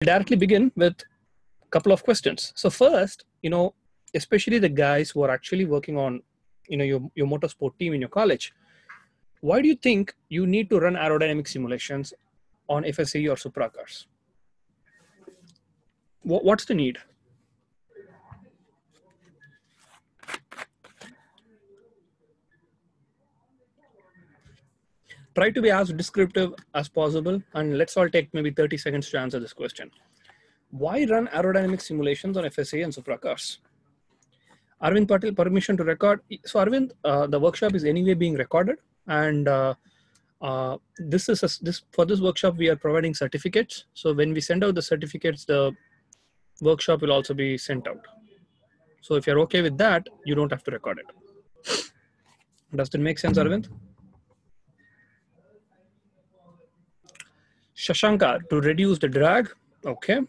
Directly begin with a couple of questions. So first, especially the guys who are actually working on, your motorsport team in your college, why do you think you need to run aerodynamic simulations on FSAE or Supra cars? What's the need? Try to be as descriptive as possible, and let's all take maybe 30 seconds to answer this question. Why run aerodynamic simulations on FSA and Supra cars? Arvind Patil, permission to record. So Arvind, the workshop is anyway being recorded, and for this workshop we are providing certificates. So when we send out the certificates, the workshop will also be sent out. So if you're okay with that, you don't have to record it. Does that make sense, Arvind? Shashanka, to reduce the drag. Okay.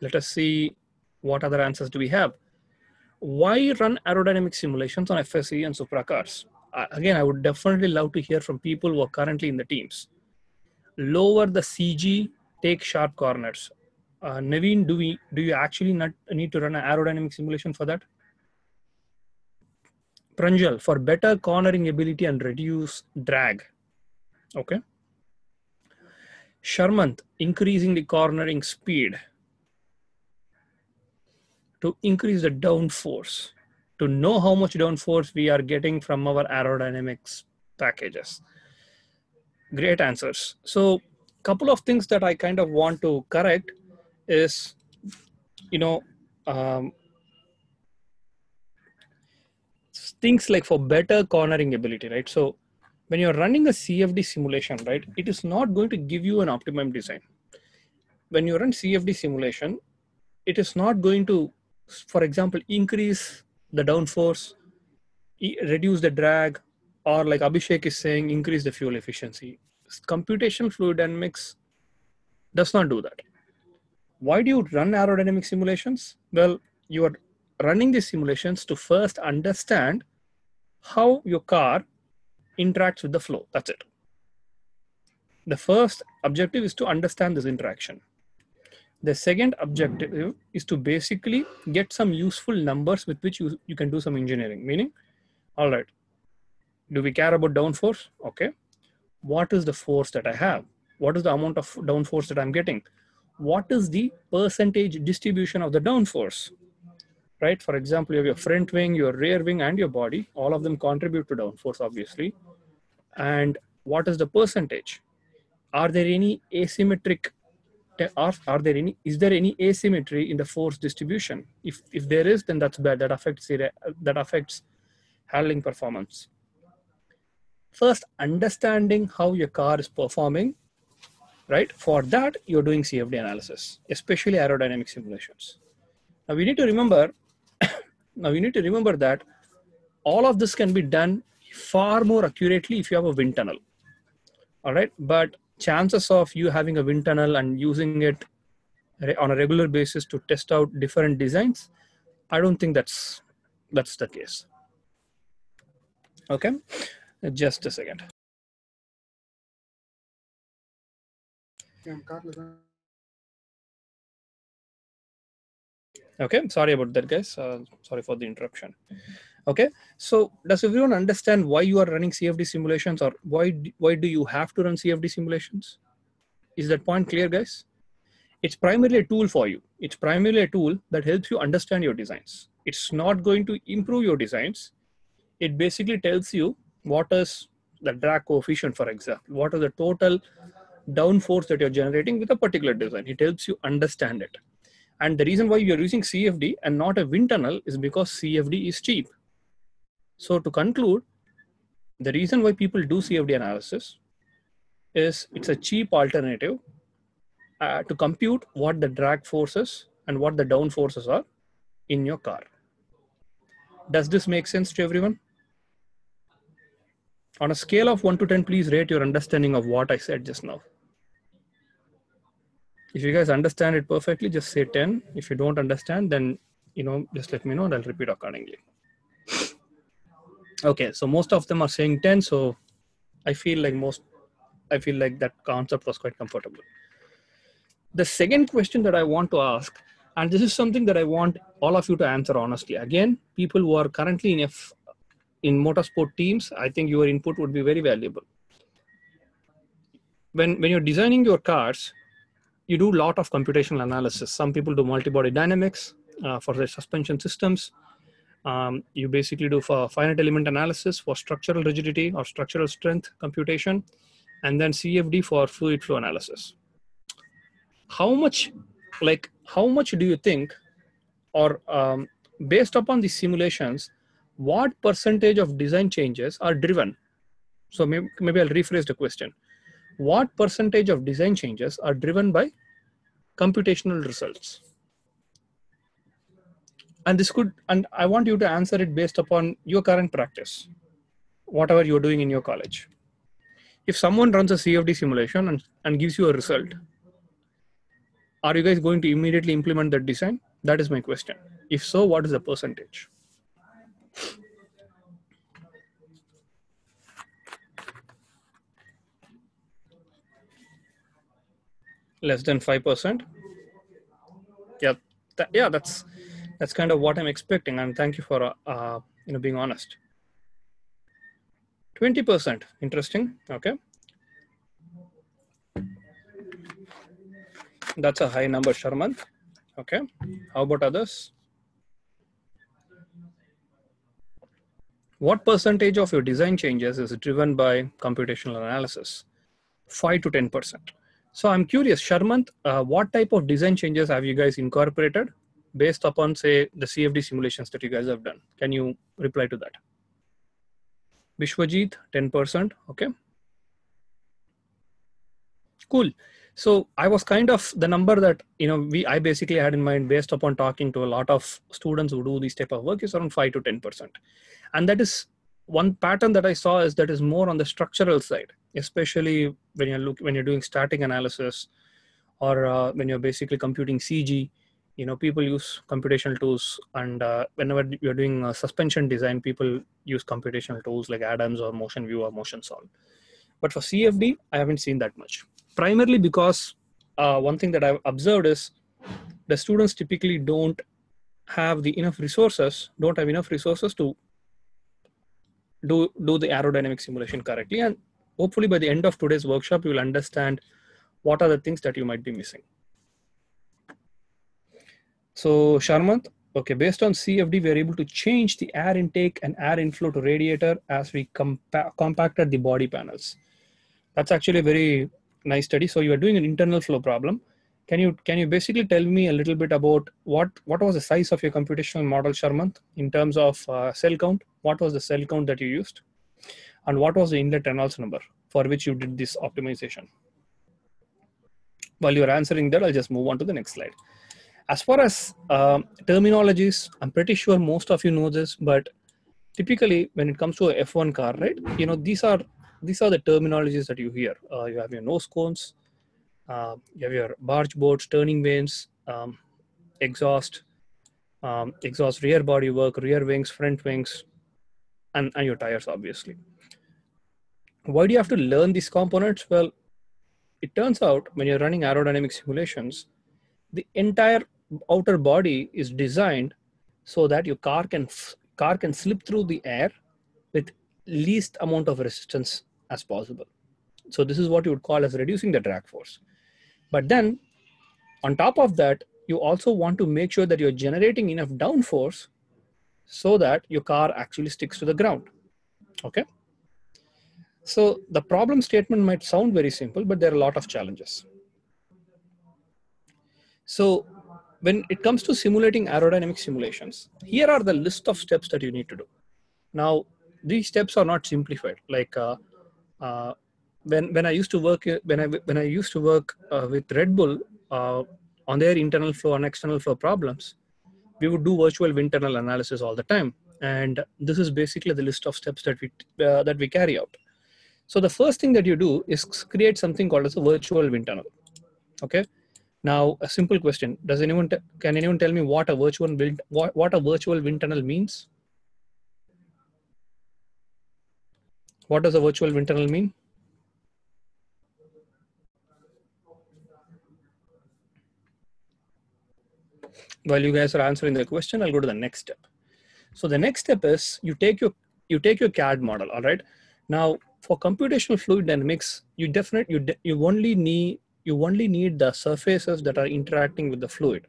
Let us see what other answers do we have. Why run aerodynamic simulations on FSE and Supra cars? Again, I would definitely love to hear from people who are currently in the teams. Lower the CG, take sharp corners. Naveen, do you actually not need to run an aerodynamic simulation for that? Pranjal, for better cornering ability and reduce drag. Okay. Sharmant, increasing the cornering speed to increase the downforce, to know how much downforce we are getting from our aerodynamics packages. Great answers. So couple of things that I kind of want to correct is, things like for better cornering ability, right? So when you're running a CFD simulation, right, it is not going to give you an optimum design. When you run CFD simulation, it is not going to, for example, increase the downforce, reduce the drag, or like Abhishek is saying, increase the fuel efficiency. Computational fluid dynamics does not do that. Why do you run aerodynamic simulations? Well, you are running these simulations to first understand how your car interacts with the flow. That's it. The first objective is to understand this interaction. The second objective is to basically get some useful numbers with which you can do some engineering. Meaning, all right, do we care about downforce? Okay. What is the force that I have? What is the amount of downforce that I'm getting? What is the percentage distribution of the downforce? Right? For example, you have your front wing, your rear wing, and your body. All of them contribute to downforce, obviously. And what is the percentage? Are there any asymmetric, is there any asymmetry in the force distribution? If there is, then that's bad. That affects handling performance. First, understanding how your car is performing, right? For that, you're doing CFD analysis, especially aerodynamic simulations. Now we need to remember that all of this can be done far more accurately if you have a wind tunnel. All right, but chances of you having a wind tunnel and using it on a regular basis to test out different designs, I don't think that's the case. Okay, just a second. Okay, sorry about that, guys. Sorry for the interruption. Okay, so does everyone understand why you are running CFD simulations, or why do you have to run CFD simulations? Is that point clear, guys? It's primarily a tool for you. It's primarily a tool that helps you understand your designs. It's not going to improve your designs. It basically tells you what is the drag coefficient, for example, what is the total downforce that you're generating with a particular design. It helps you understand it. And the reason why you're using CFD and not a wind tunnel is because CFD is cheap. So to conclude, the reason why people do CFD analysis is it's a cheap alternative to compute what the drag forces and what the down forces are in your car. Does this make sense to everyone? On a scale of 1 to 10, please rate your understanding of what I said just now. If you guys understand it perfectly, just say 10. If you don't understand, then just let me know and I'll repeat accordingly. Okay, so most of them are saying 10, so I feel like that concept was quite comfortable. The second question that I want to ask, and this is something that I want all of you to answer honestly. Again, people who are currently in motorsport teams, I think your input would be very valuable. When you're designing your cars, you do a lot of computational analysis. Some people do multi-body dynamics for their suspension systems. You basically do for finite element analysis for structural rigidity or structural strength computation, and then CFD for fluid flow analysis. How much do you think, or based upon the simulations, what percentage of design changes are driven? So maybe I'll rephrase the question. What percentage of design changes are driven by computational results? And I want you to answer it based upon your current practice, whatever you're doing in your college. If someone runs a CFD simulation and gives you a result, are you guys going to immediately implement that design? That is my question. If so, what is the percentage? Less than 5%? Yeah, that's kind of what I'm expecting, and thank you for being honest. 20%, interesting. Okay, that's a high number, Sharman. Okay, how about others? What percentage of your design changes is driven by computational analysis? 5 to 10%. So I'm curious, Sharman, what type of design changes have you guys incorporated based upon, say, the CFD simulations that you guys have done? Can you reply to that? Vishwajit, 10%. Okay. Cool. So I was kind of the number that I basically had in mind based upon talking to a lot of students who do this type of work is around 5 to 10%, and that is one pattern that I saw is that is more on the structural side, especially when you're doing static analysis or when you're basically computing CG. People use computational tools, and whenever you're doing suspension design, people use computational tools like Adams or Motion View or Motion Solve. But for CFD, I haven't seen that much. Primarily because one thing that I've observed is the students typically don't have enough resources to do the aerodynamic simulation correctly. And hopefully by the end of today's workshop, you will understand what are the things that you might be missing. So Sharmant, okay, based on CFD, we are able to change the air intake and air inflow to radiator as we compacted the body panels. That's actually a very nice study. So you are doing an internal flow problem. Can you basically tell me a little bit about what was the size of your computational model, Sharmant, in terms of cell count? What was the cell count that you used? And what was the inlet Reynolds number for which you did this optimization? While you're answering that, I'll just move on to the next slide. As far as terminologies, I'm pretty sure most of you know this, but typically when it comes to a F1 car, right? These are the terminologies that you hear. You have your nose cones, you have your barge boards, turning vanes, exhaust rear body work, rear wings, front wings, and your tires, obviously. Why do you have to learn these components? Well, it turns out when you're running aerodynamic simulations, the entire outer body is designed so that your car can slip through the air with least amount of resistance as possible. So this is what you would call as reducing the drag force. But then on top of that, you also want to make sure that you're generating enough downforce so that your car actually sticks to the ground. Okay. So the problem statement might sound very simple, but there are a lot of challenges. So when it comes to simulating aerodynamic simulations, here are the list of steps that you need to do. Now, these steps are not simplified. Like when I used to work with Red Bull on their internal flow and external flow problems, we would do virtual wind tunnel analysis all the time, and this is basically the list of steps that we carry out. So the first thing that you do is create something called as a virtual wind tunnel. Okay. Now, a simple question: can anyone tell me what a virtual wind tunnel means? What does a virtual wind tunnel mean? While you guys are answering the question, I'll go to the next step. So the next step is you take your CAD model. All right. Now for computational fluid dynamics, you only need the surfaces that are interacting with the fluid.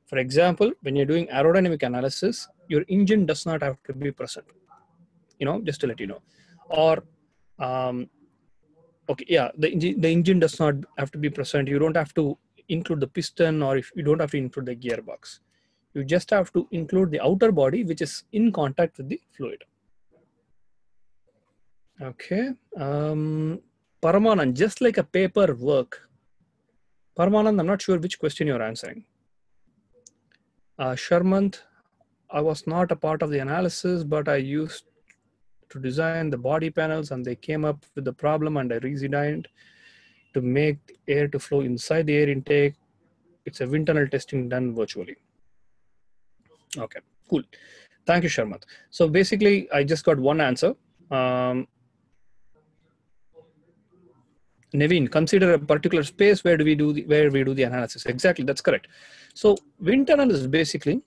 For example, when you're doing aerodynamic analysis, your engine does not have to be present. Just to let you know, or okay, yeah, the engine does not have to be present. You don't have to include the piston, or if you don't have to include the gearbox. You just have to include the outer body, which is in contact with the fluid. Okay. Paramanand, just like a paper work. Paramanand, I'm not sure which question you're answering. Sharmant, I was not a part of the analysis, but I used to design the body panels and they came up with the problem and I redesigned to make air to flow inside the air intake. It's a wind tunnel testing done virtually. Okay, cool. Thank you, Sharmat. So basically, I just got one answer. Naveen, consider a particular space where we do the analysis. Exactly, that's correct. So wind tunnel is basically,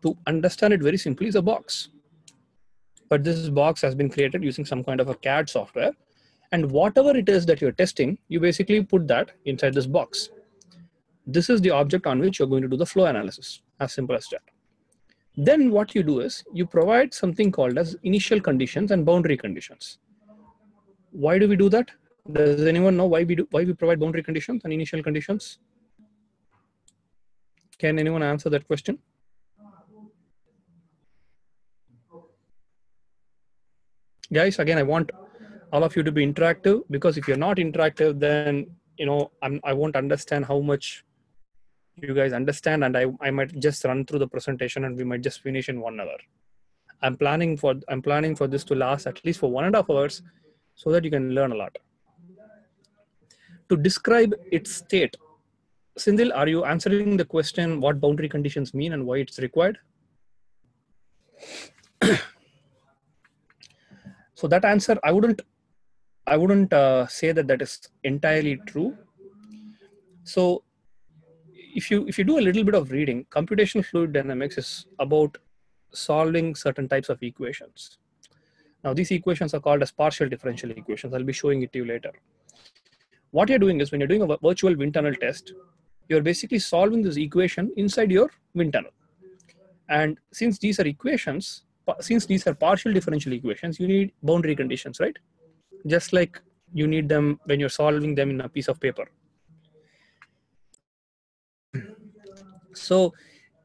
to understand it very simply, is a box. But this box has been created using some kind of a CAD software. And whatever it is that you're testing, you basically put that inside this box. This is the object on which you're going to do the flow analysis, as simple as that. Then what you do is you provide something called as initial conditions and boundary conditions. Why do we do that? Does anyone know why we provide boundary conditions and initial conditions? Can anyone answer that question? Guys, again, I want all of you to be interactive, because if you're not interactive, then I won't understand how much you guys understand, and I might just run through the presentation and we might just finish in 1 hour. I'm planning for this to last at least for 1.5 hours, so that you can learn a lot. To describe its state, Sindhil, are you answering the question what boundary conditions mean and why it's required? So that answer, I wouldn't say that is entirely true. So if you do a little bit of reading, computational fluid dynamics is about solving certain types of equations. Now these equations are called as partial differential equations. I'll be showing it to you later. What you're doing is, when you're doing a virtual wind tunnel test, you're basically solving this equation inside your wind tunnel. And since these are equations, since these are partial differential equations, you need boundary conditions, right? Just like you need them when you're solving them in a piece of paper. So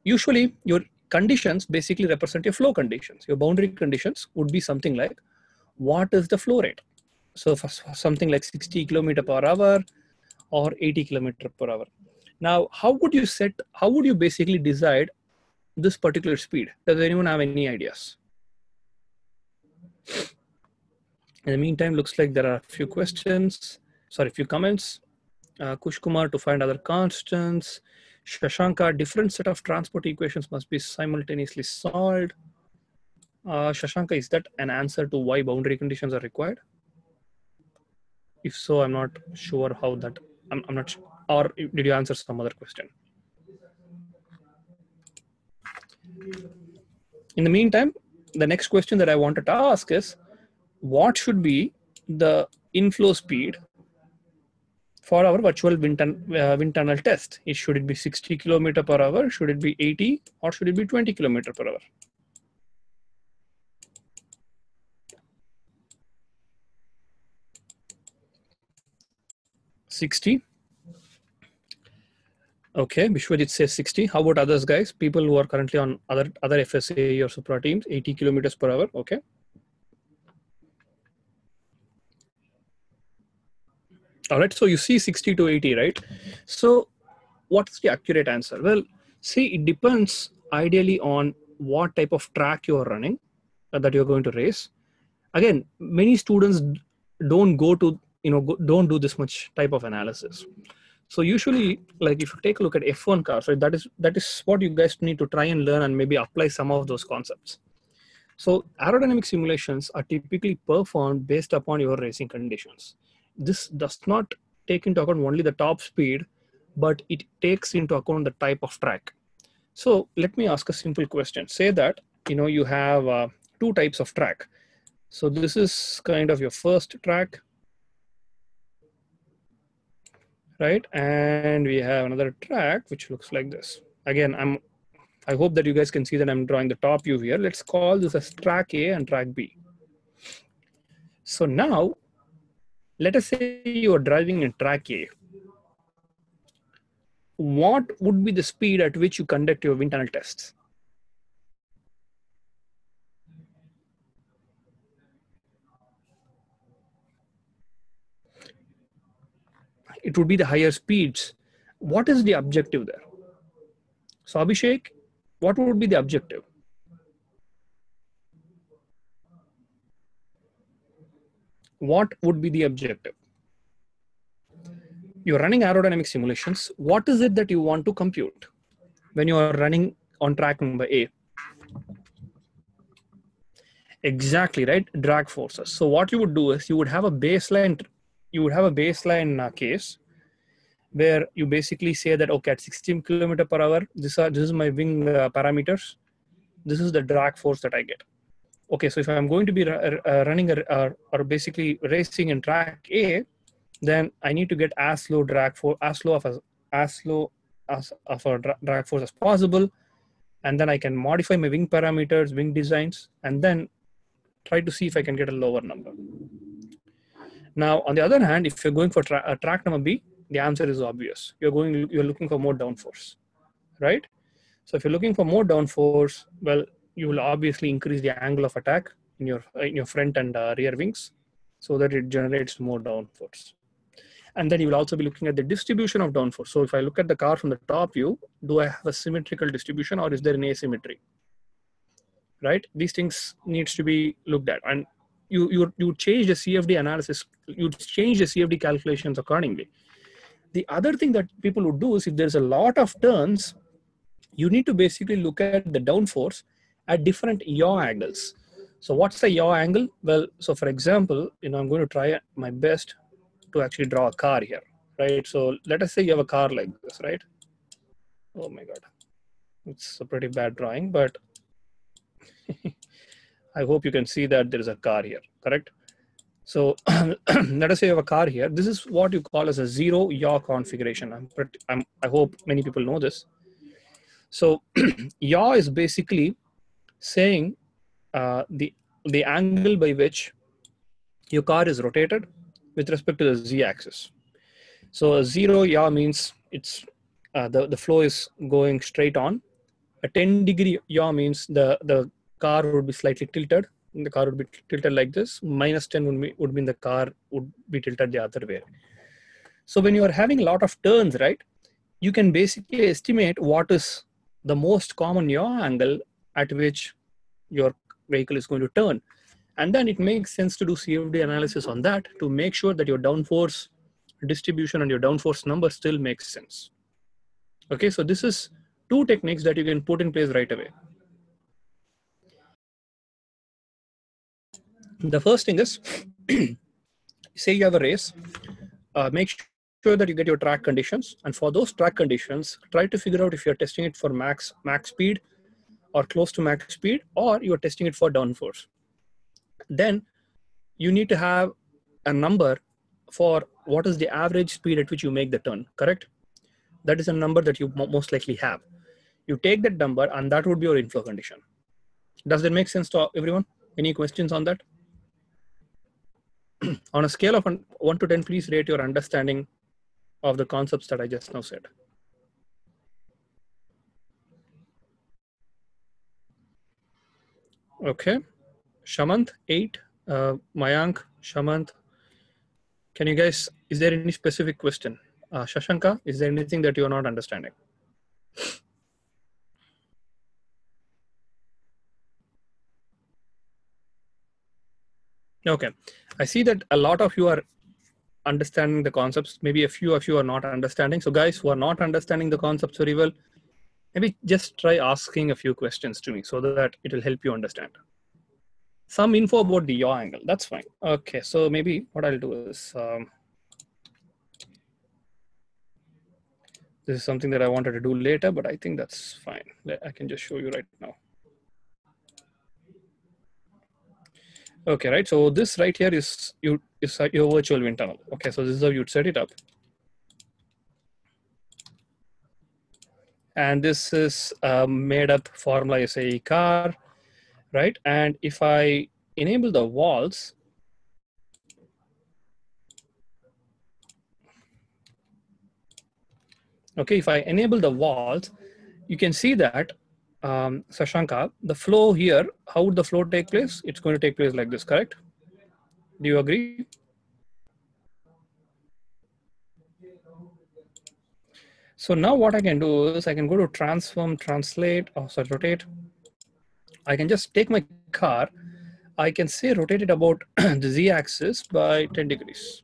usually your conditions basically represent your flow conditions. Your boundary conditions would be something like, what is the flow rate? So for something like 60 km/h or 80 km/h. Now, how would you basically decide this particular speed? Does anyone have any ideas? In the meantime, looks like there are a few comments. Kush Kumar, to find other constants. Shashanka, different set of transport equations must be simultaneously solved. Shashanka, is that an answer to why boundary conditions are required? If so, I'm not sure how that, I'm not sure. Or did you answer some other question? In the meantime, the next question that I wanted to ask is, what should be the inflow speed for our virtual wind tunnel test? Should it be 60 km/h? Should it be 80? Or should it be 20 km/h? 60. Okay, Vishwajit says 60. How about others, guys? People who are currently on other FSA or Supra teams, 80 km/h. Okay. All right, so you see 60 to 80, right? So what's the accurate answer? Well, see, it depends ideally on what type of track you're running, that you're going to race. Again, many students don't don't do this much type of analysis. So usually, like if you take a look at F1 cars, right, that is what you guys need to try and learn and maybe apply some of those concepts. So aerodynamic simulations are typically performed based upon your racing conditions. This does not take into account only the top speed, but it takes into account the type of track. So let me ask a simple question. Say that you have two types of track. So this is kind of your first track, right? And we have another track which looks like this. Again, I hope that you guys can see that I'm drawing the top view here. Let's call this as track A and track B. So now, let us say you are driving in track A. What would be the speed at which you conduct your wind tunnel tests? It would be the higher speeds. What is the objective there? So Abhishek, what would be the objective? What would be the objective? You're running aerodynamic simulations. What is it that you want to compute when you are running on track number A? Exactly, right? Drag forces. So what you would do is you would have a baseline case where you basically say that, okay, at 16 kilometer per hour, this is my wing parameters. This is the drag force that I get. Okay, so if I'm going to be running or basically racing in track A, then I need to get as low drag force, as low of a drag force as possible, and then I can modify my wing parameters, wing designs, and then try to see if I can get a lower number. Now, on the other hand, if you're going for track number B, the answer is obvious. You're looking for more downforce, right? So if you're looking for more downforce, well, you will obviously increase the angle of attack in your front and rear wings, so that it generates more downforce. And then you will also be looking at the distribution of downforce. So if I look at the car from the top view, do I have a symmetrical distribution or is there an asymmetry? Right? These things needs to be looked at, and you change the CFD analysis, you change the CFD calculations accordingly. The other thing that people would do is if there's a lot of turns, you need to basically look at the downforce at different yaw angles. So what's the yaw angle? Well, so for example, I'm going to try my best to actually draw a car here, right? So let us say you have a car like this, right? Oh my God, it's a pretty bad drawing, but I hope you can see that there is a car here, correct? So let us say you have a car here. This is what you call as a zero yaw configuration. I hope many people know this. So yaw is basically saying the angle by which your car is rotated with respect to the z-axis. So a zero yaw means it's the flow is going straight on. A 10-degree yaw means the car would be slightly tilted. The car would be tilted like this. Minus 10 would mean the car would be tilted the other way. So when you are having a lot of turns, right, you can basically estimate what is the most common yaw angle at which your vehicle is going to turn. And then it makes sense to do CFD analysis on that to make sure that your downforce distribution and your downforce number still makes sense. Okay, so this is two techniques that you can put in place right away. The first thing is, say you have a race, make sure that you get your track conditions. And for those track conditions, try to figure out if you're testing it for max speed or close to max speed, or you're testing it for downforce. Then you need to have a number for what is the average speed at which you make the turn, correct? That is a number that you most likely have. You take that number and that would be your inflow condition. Does that make sense to everyone? Any questions on that? On a scale of 1 to 10, please rate your understanding of the concepts that I just now said. Okay, Shamant, 8. Mayank, Shamant. Can you guys, is there any specific question? Shashanka, is there anything that you are not understanding? Okay, I see that a lot of you are understanding the concepts. Maybe a few of you are not understanding. So guys who are not understanding the concepts very well, maybe just try asking a few questions to me so that it will help you understand. Some info about the yaw angle, that's fine. Okay, so maybe what I'll do is, This is something that I wanted to do later, but I think that's fine. I can just show you right now. Okay, right. So this right here is your virtual wind tunnel. Okay, so this is how you'd set it up. And this is a made up Formula FSAE car, right? And if I enable the walls, okay, if I enable the walls, you can see that, Sashanka, the flow here, how would the flow take place? It's going to take place like this, correct? Do you agree? So now what I can do is I can go to transform, translate, or sorry, rotate. I can just take my car. I can say rotate it about the z-axis by 10 degrees.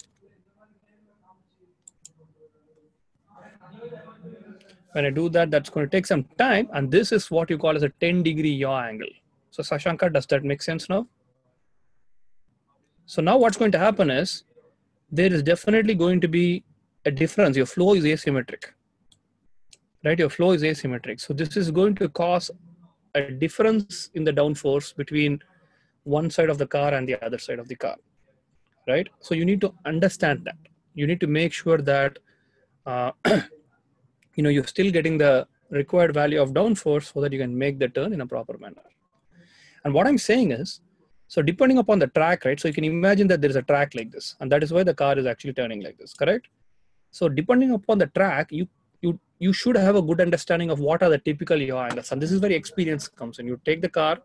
When I do that, that's going to take some time. And this is what you call as a 10-degree yaw angle. So Sashanka, does that make sense now? So now what's going to happen is there is definitely going to be a difference. Your flow is asymmetric, right? Your flow is asymmetric. So this is going to cause a difference in the downforce between one side of the car and the other side of the car, right? So you need to understand that. You need to make sure that you're still getting the required value of downforce so that you can make the turn in a proper manner. And what I'm saying is, so depending upon the track, right? So you can imagine that there is a track like this, and that is why the car is actually turning like this, correct? So depending upon the track, you should have a good understanding of what are the typical yaw angles. And this is where experience comes in. You take the car,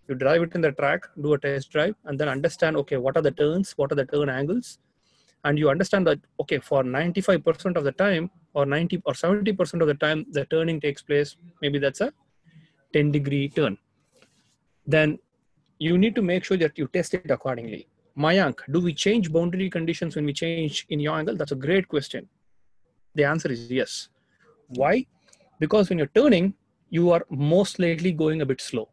you drive it in the track, do a test drive, and then understand, okay, what are the turns, what are the turn angles? And you understand that, okay, for 95% of the time, or 90 or 70% of the time, the turning takes place, maybe that's a 10-degree turn. Then you need to make sure that you test it accordingly. Mayank, do we change boundary conditions when we change in yaw angle? That's a great question. The answer is yes. Why? Because when you're turning, you are most likely going a bit slow,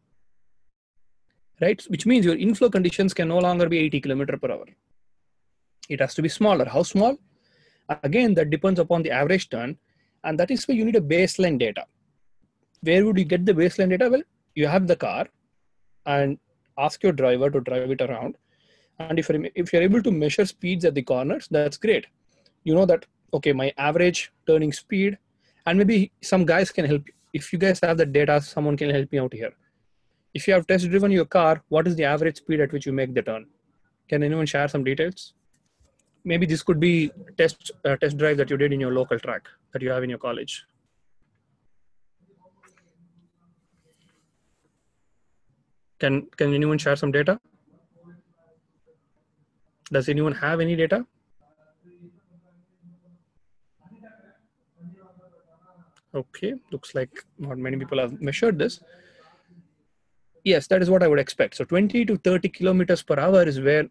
right? Which means your inflow conditions can no longer be 80 km/h. It has to be smaller. How small? Again, that depends upon the average turn. And that is where you need a baseline data. Where would you get the baseline data? Well, you have the car and ask your driver to drive it around. And if you're able to measure speeds at the corners, that's great. You know that, okay, my average turning speed, and maybe some guys can help you. If you guys have the data, someone can help me out here. If you have test driven your car, what is the average speed at which you make the turn? Can anyone share some details? Maybe this could be test drive that you did in your local track that you have in your college. Can anyone share some data? Does anyone have any data? Okay, looks like not many people have measured this. Yes, that is what I would expect. So 20 to 30 km/h is where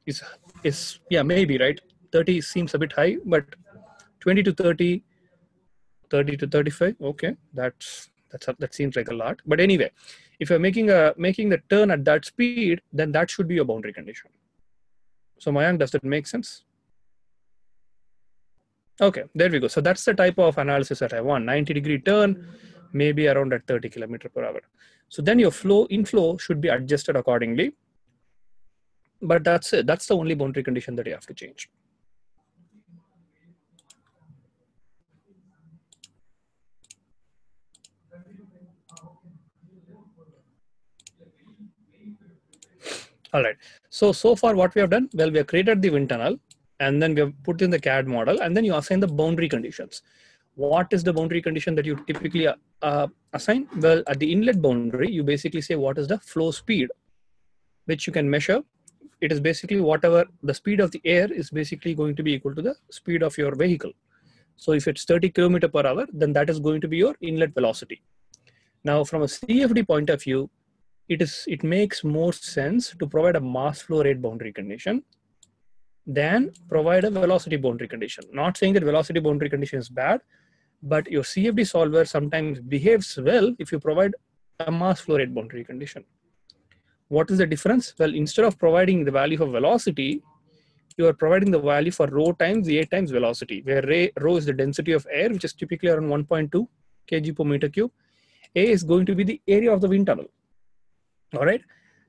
is yeah, maybe, right? 30 seems a bit high, but 20 to 30, 30 to 35, okay, that seems like a lot. But anyway, if you're making the turn at that speed, then that should be your boundary condition. So Mayank, does that make sense? Okay, there we go. So that's the type of analysis that I want. 90-degree turn, maybe around at 30 km/h. So then your inflow should be adjusted accordingly. But that's it. That's the only boundary condition that you have to change. All right. So far what we have done, well, we have created the wind tunnel, and then we have put in the CAD model, and then you assign the boundary conditions. What is the boundary condition that you typically assign? Well, at the inlet boundary, you basically say what is the flow speed, which you can measure. It is basically whatever the speed of the air is basically going to be equal to the speed of your vehicle. So if it's 30 km/h, then that is going to be your inlet velocity. Now, from a CFD point of view, it makes more sense to provide a mass flow rate boundary condition than provide a velocity boundary condition. Not saying that velocity boundary condition is bad, but your CFD solver sometimes behaves well if you provide a mass flow rate boundary condition. What is the difference? Well, instead of providing the value of velocity, you are providing the value for rho times A times velocity, where rho is the density of air, which is typically around 1.2 kg per meter cube. A is going to be the area of the wind tunnel, all right,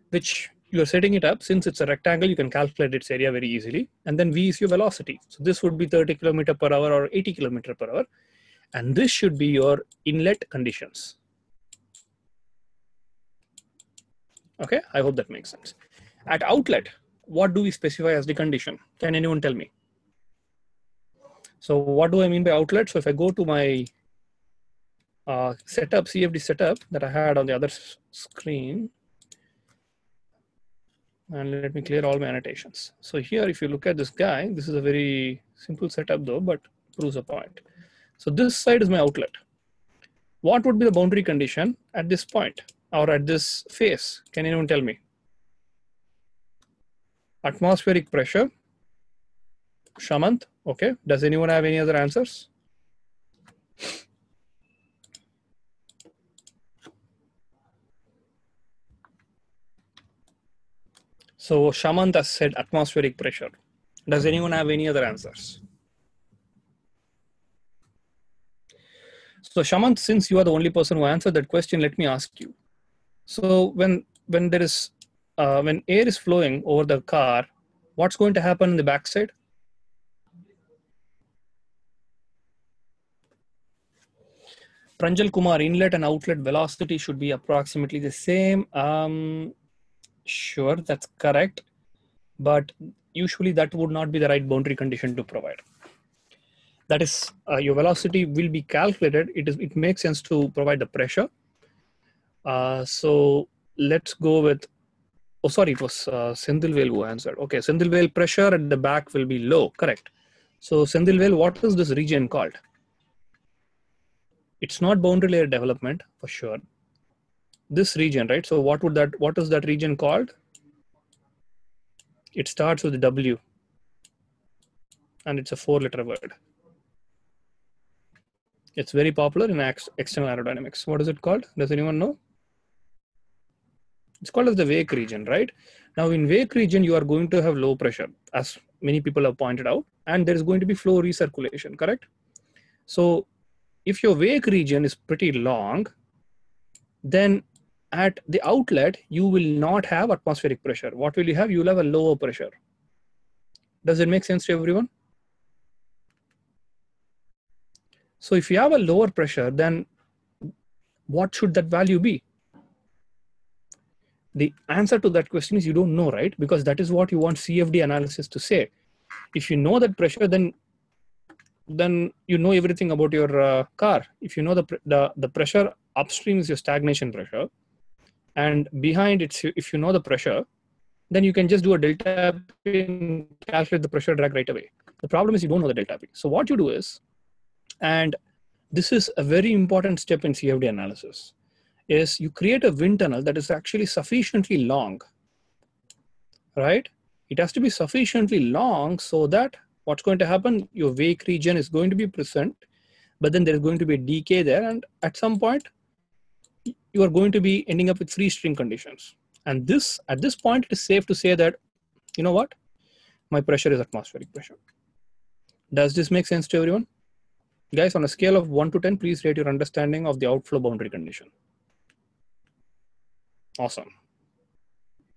which you're setting it up. Since it's a rectangle, you can calculate its area very easily. And then V is your velocity. So this would be 30 km per hour or 80 km per hour. And this should be your inlet conditions. Okay, I hope that makes sense. At outlet, what do we specify as the condition? Can anyone tell me? So what do I mean by outlet? So if I go to my setup, CFD setup that I had on the other screen, and let me clear all my annotations. So here, if you look at this guy, this is a very simple setup though, but proves a point. So this side is my outlet. What would be the boundary condition at this point or at this phase? Can anyone tell me? Atmospheric pressure. Shamant, okay. Does anyone have any other answers? So Shamant has said atmospheric pressure. Does anyone have any other answers? So Shamant, since you are the only person who answered that question, let me ask you. So when there is when air is flowing over the car, what's going to happen in the backside? Pranjal Kumar, inlet and outlet velocity should be approximately the same. Sure, that's correct. But usually that would not be the right boundary condition to provide. That is, your velocity will be calculated. It makes sense to provide the pressure. So let's go with, oh, sorry, it was Sendilvel who answered. Okay, Sendilvel, pressure at the back will be low, correct. So Sendilvel, what is this region called? It's not boundary layer development for sure. This region, right? So what is that region called? It starts with W and it's a 4-letter word. It's very popular in external aerodynamics. What is it called? Does anyone know? It's called as the wake region, right? Now in wake region, you are going to have low pressure, as many people have pointed out, and there is going to be flow recirculation, correct? So if your wake region is pretty long, then at the outlet, you will not have atmospheric pressure. What will you have? You will have a lower pressure. Does it make sense to everyone? So if you have a lower pressure, then what should that value be? The answer to that question is you don't know, right? Because that is what you want CFD analysis to say. If you know that pressure, then you know everything about your car. If you know the pressure upstream is your stagnation pressure, and behind it, if you know the pressure, then you can just do a delta P and calculate the pressure drag right away. The problem is you don't know the delta P. So what you do is, and this is a very important step in CFD analysis, is you create a wind tunnel that is actually sufficiently long, right? It has to be sufficiently long so that what's going to happen, your wake region is going to be present, but then there's going to be a decay there, and at some point, you are going to be ending up with free stream conditions. And at this point, it is safe to say that, you know what, my pressure is atmospheric pressure. Does this make sense to everyone? Guys, on a scale of 1 to 10, please rate your understanding of the outflow boundary condition. Awesome.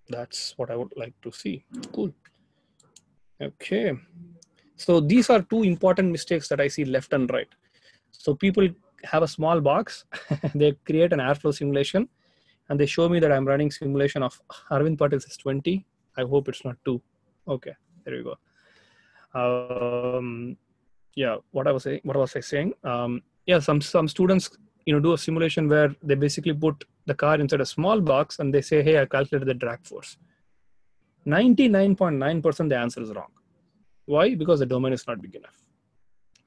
That's what I would like to see. Cool. Okay. So these are two important mistakes that I see left and right. So people have a small box, they create an airflow simulation, and they show me that I'm running simulation of Arvind Patil is 20. I hope it's not 2. Okay, there we go. Yeah, what was I saying? Yeah, some students, do a simulation where they basically put the car inside a small box and they say, hey, I calculated the drag force. 99.9% the answer is wrong. Why? Because the domain is not big enough,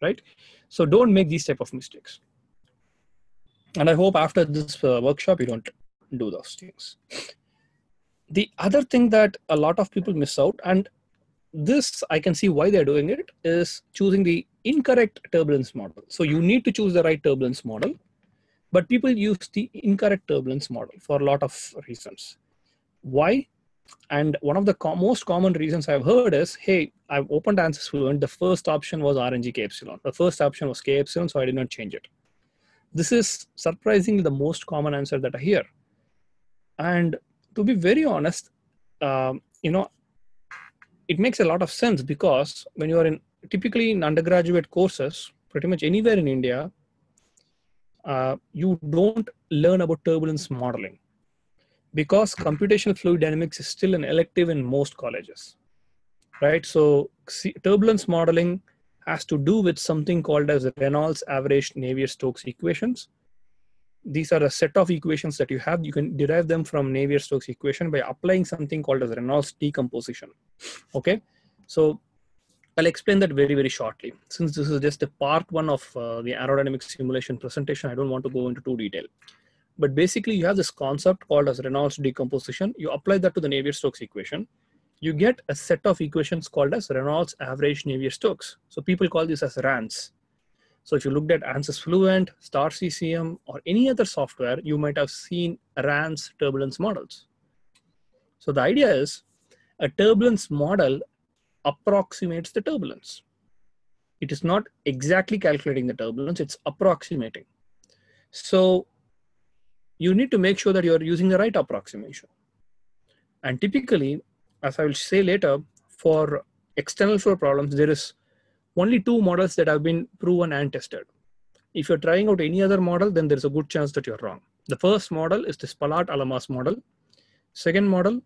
right? So don't make these type of mistakes. And I hope after this workshop, you don't do those things. The other thing that a lot of people miss out, and this I can see why they're doing it, is choosing the incorrect turbulence model. So you need to choose the right turbulence model, but people use the incorrect turbulence model for a lot of reasons. Why? And one of the most common reasons I've heard is, hey, I've opened ANSYS Fluent. The first option was RNG K epsilon. The first option was K epsilon, so I did not change it. This is surprisingly the most common answer that I hear. And to be very honest, it makes a lot of sense, because when you are typically in undergraduate courses, pretty much anywhere in India, you don't learn about turbulence modeling, because computational fluid dynamics is still an elective in most colleges, right? So turbulence modeling has to do with something called as Reynolds average Navier-Stokes equations. These are a set of equations that you have. You can derive them from Navier-Stokes equation by applying something called as Reynolds decomposition. Okay, so I'll explain that very, very shortly. Since this is just a part one of the aerodynamic simulation presentation, I don't want to go into too detail. But basically, you have this concept called as Reynolds decomposition. You apply that to the Navier-Stokes equation. You get a set of equations called as Reynolds average Navier-Stokes. So people call this as RANS. So if you looked at ANSYS Fluent, Star CCM, or any other software, you might have seen RANS turbulence models. So the idea is a turbulence model approximates the turbulence. It is not exactly calculating the turbulence, it's approximating. So you need to make sure that you're using the right approximation. And typically, as I will say later, for external flow problems, there is only two models that have been proven and tested. If you're trying out any other model, then there's a good chance that you're wrong. The first model is the Spalart-Alamas model. Second model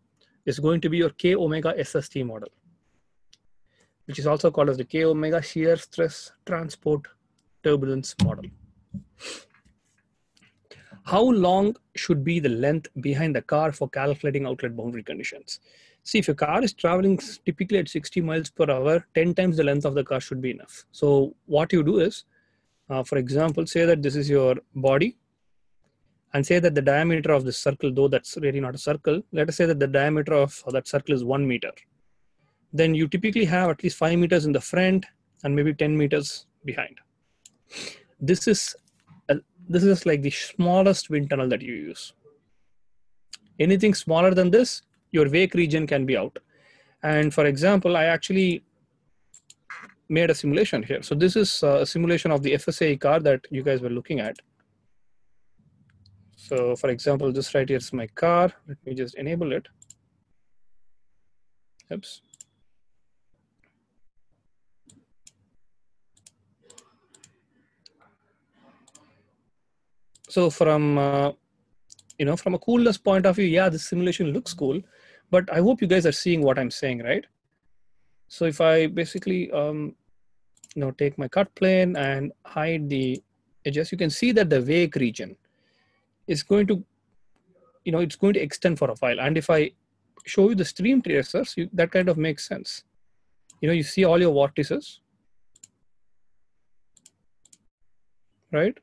is going to be your K omega SST model, which is also called as the K omega shear stress transport turbulence model. How long should be the length behind the car for calculating outlet boundary conditions? See, if your car is traveling typically at 60 miles per hour, 10 times the length of the car should be enough. So what you do is, for example, say that this is your body, and say that the diameter of this circle, though that's really not a circle, let us say that the diameter of that circle is 1 meter. Then you typically have at least 5 meters in the front and maybe 10 meters behind. This is like the smallest wind tunnel that you use. Anything smaller than this, your wake region can be out. And for example, I actually made a simulation here. So this is a simulation of the FSAE car that you guys were looking at. So for example, this right here is my car. Let me just enable it. Oops. So from from a coolness point of view, yeah, this simulation looks cool, but I hope you guys are seeing what I'm saying, right? So if I basically take my cut plane and hide the edges, you can see that the wake region is going to it's going to extend for a while. And if I show you the stream tracers, that kind of makes sense. You see all your vortices, right?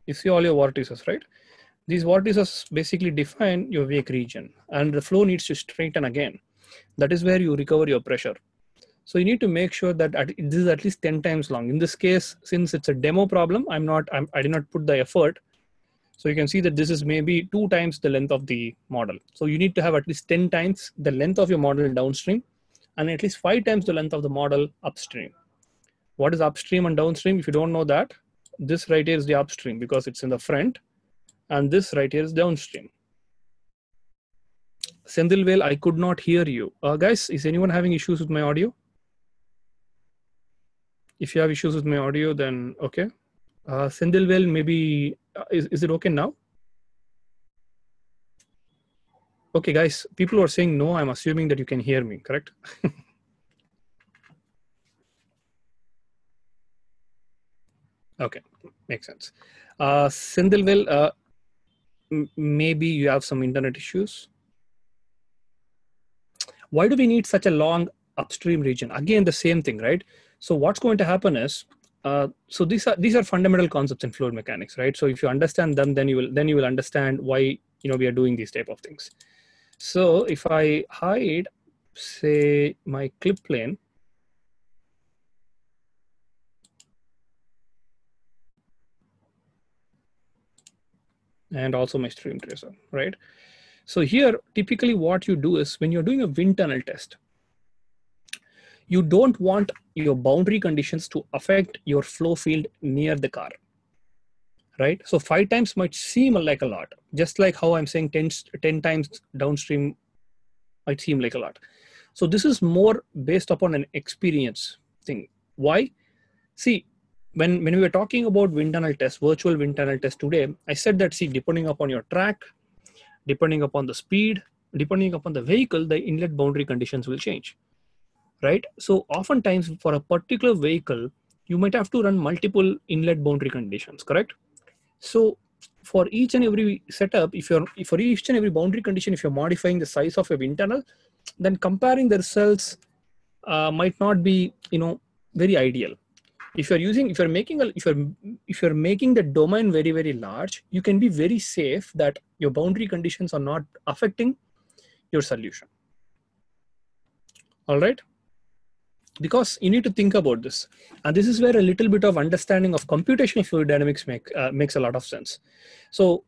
You see all your vortices, right? These vortices basically define your wake region, and the flow needs to straighten again. That is where you recover your pressure. So you need to make sure that this is at least 10 times long. In this case, since it's a demo problem, I did not put the effort. So you can see that this is maybe 2 times the length of the model. So you need to have at least 10 times the length of your model downstream, and at least 5 times the length of the model upstream. What is upstream and downstream? If you don't know that, this right here is the upstream because it's in the front, and this right here is downstream. Sendilvel, I could not hear you. Guys, is anyone having issues with my audio? If you have issues with my audio, then okay. Sendilvel, maybe, is it okay now? Okay, guys, people who are saying no, I'm assuming that you can hear me, correct? Okay, makes sense. Sendilvel, maybe you have some internet issues. Why do we need such a long upstream region? Again, the same thing, right? So what's going to happen is, so these are fundamental concepts in fluid mechanics, right? So if you understand them, then you will understand why we are doing these type of things. So if I hide, say, my clip plane, and also my stream tracer, right? So here, typically what you do is when you're doing a wind tunnel test, you don't want your boundary conditions to affect your flow field near the car, right? So 5 times might seem like a lot, just like how I'm saying 10 times downstream might seem like a lot. So this is more based upon an experience thing. Why? See, when we were talking about wind tunnel test, virtual wind tunnel test today, I said that, see, depending upon your track, depending upon the speed, depending upon the vehicle, the inlet boundary conditions will change, right? So oftentimes for a particular vehicle, you might have to run multiple inlet boundary conditions, correct? So for each and every setup, for each and every boundary condition, if you're modifying the size of a wind tunnel, then comparing the results might not be, very ideal. If you're making the domain very, very large, you can be very safe that your boundary conditions are not affecting your solution. All right. Because you need to think about this. And this is where a little bit of understanding of computational fluid dynamics makes a lot of sense. So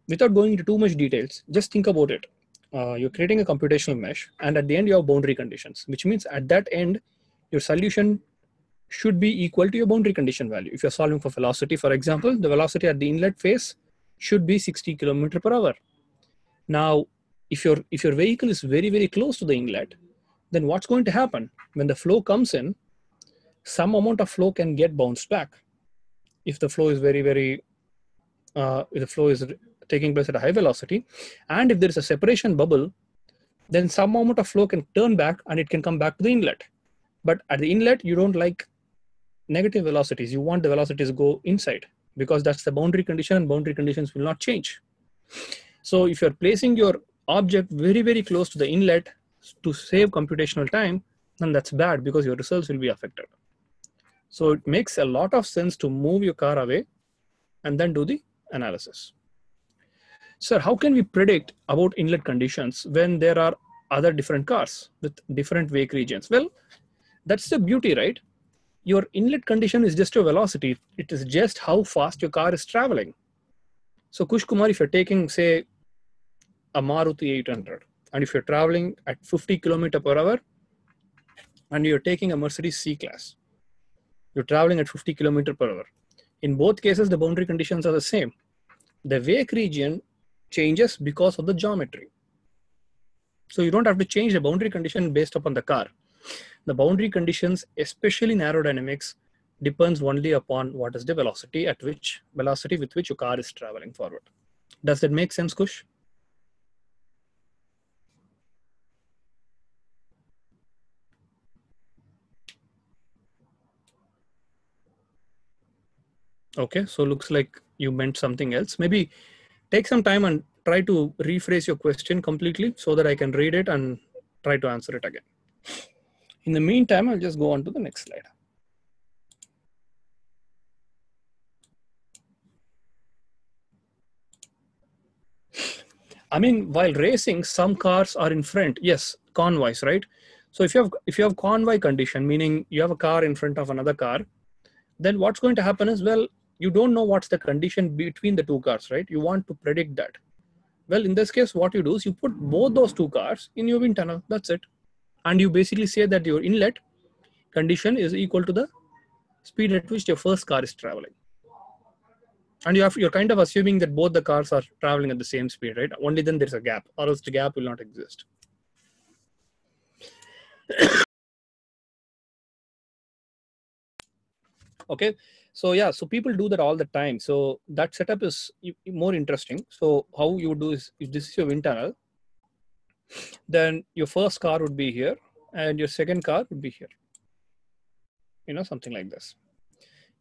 without going into too much details, just think about it. You're creating a computational mesh, and at the end you have boundary conditions, which means at that end, your solution should be equal to your boundary condition value. If you're solving for velocity, for example, the velocity at the inlet phase should be 60 km/h. Now, if your vehicle is very, very close to the inlet, then what's going to happen? When the flow comes in, some amount of flow can get bounced back. If the flow is if the flow is taking place at a high velocity, and if there is a separation bubble, then some amount of flow can turn back and it can come back to the inlet. But at the inlet, you don't like negative velocities. You want the velocities to go inside because that's the boundary condition, and boundary conditions will not change. So if you're placing your object very, very close to the inlet to save computational time, then that's bad because your results will be affected. So it makes a lot of sense to move your car away and then do the analysis. Sir, how can we predict about inlet conditions when there are other different cars with different wake regions? Well, that's the beauty, right? Your inlet condition is just your velocity. It is just how fast your car is traveling. So Kush Kumar, if you're taking, say, a Maruti 800, and if you're traveling at 50 km/h, and you're taking a Mercedes C-Class, you're traveling at 50 km/h. In both cases, the boundary conditions are the same. The wake region changes because of the geometry. So you don't have to change the boundary condition based upon the car. The boundary conditions, especially in aerodynamics, depends only upon what is the velocity with which your car is traveling forward. Does that make sense, Kush? Okay, so looks like you meant something else. Maybe take some time and try to rephrase your question completely so that I can read it and try to answer it again. In the meantime, I'll just go on to the next slide. I mean, while racing, some cars are in front. Yes, convoys, right? So if you have convoy condition, meaning you have a car in front of another car, then what's going to happen is, well, you don't know what's the condition between the two cars, right? You want to predict that. Well, in this case, what you do is you put both those two cars in your wind tunnel. That's it. And you basically say that your inlet condition is equal to the speed at which your first car is traveling. And you're kind of assuming that both the cars are traveling at the same speed, right? Only then there's a gap, or else the gap will not exist. Okay, so yeah, so people do that all the time. So that setup is more interesting. So how you do is, if this is your wind tunnel, then your first car would be here and your second car would be here. Something like this.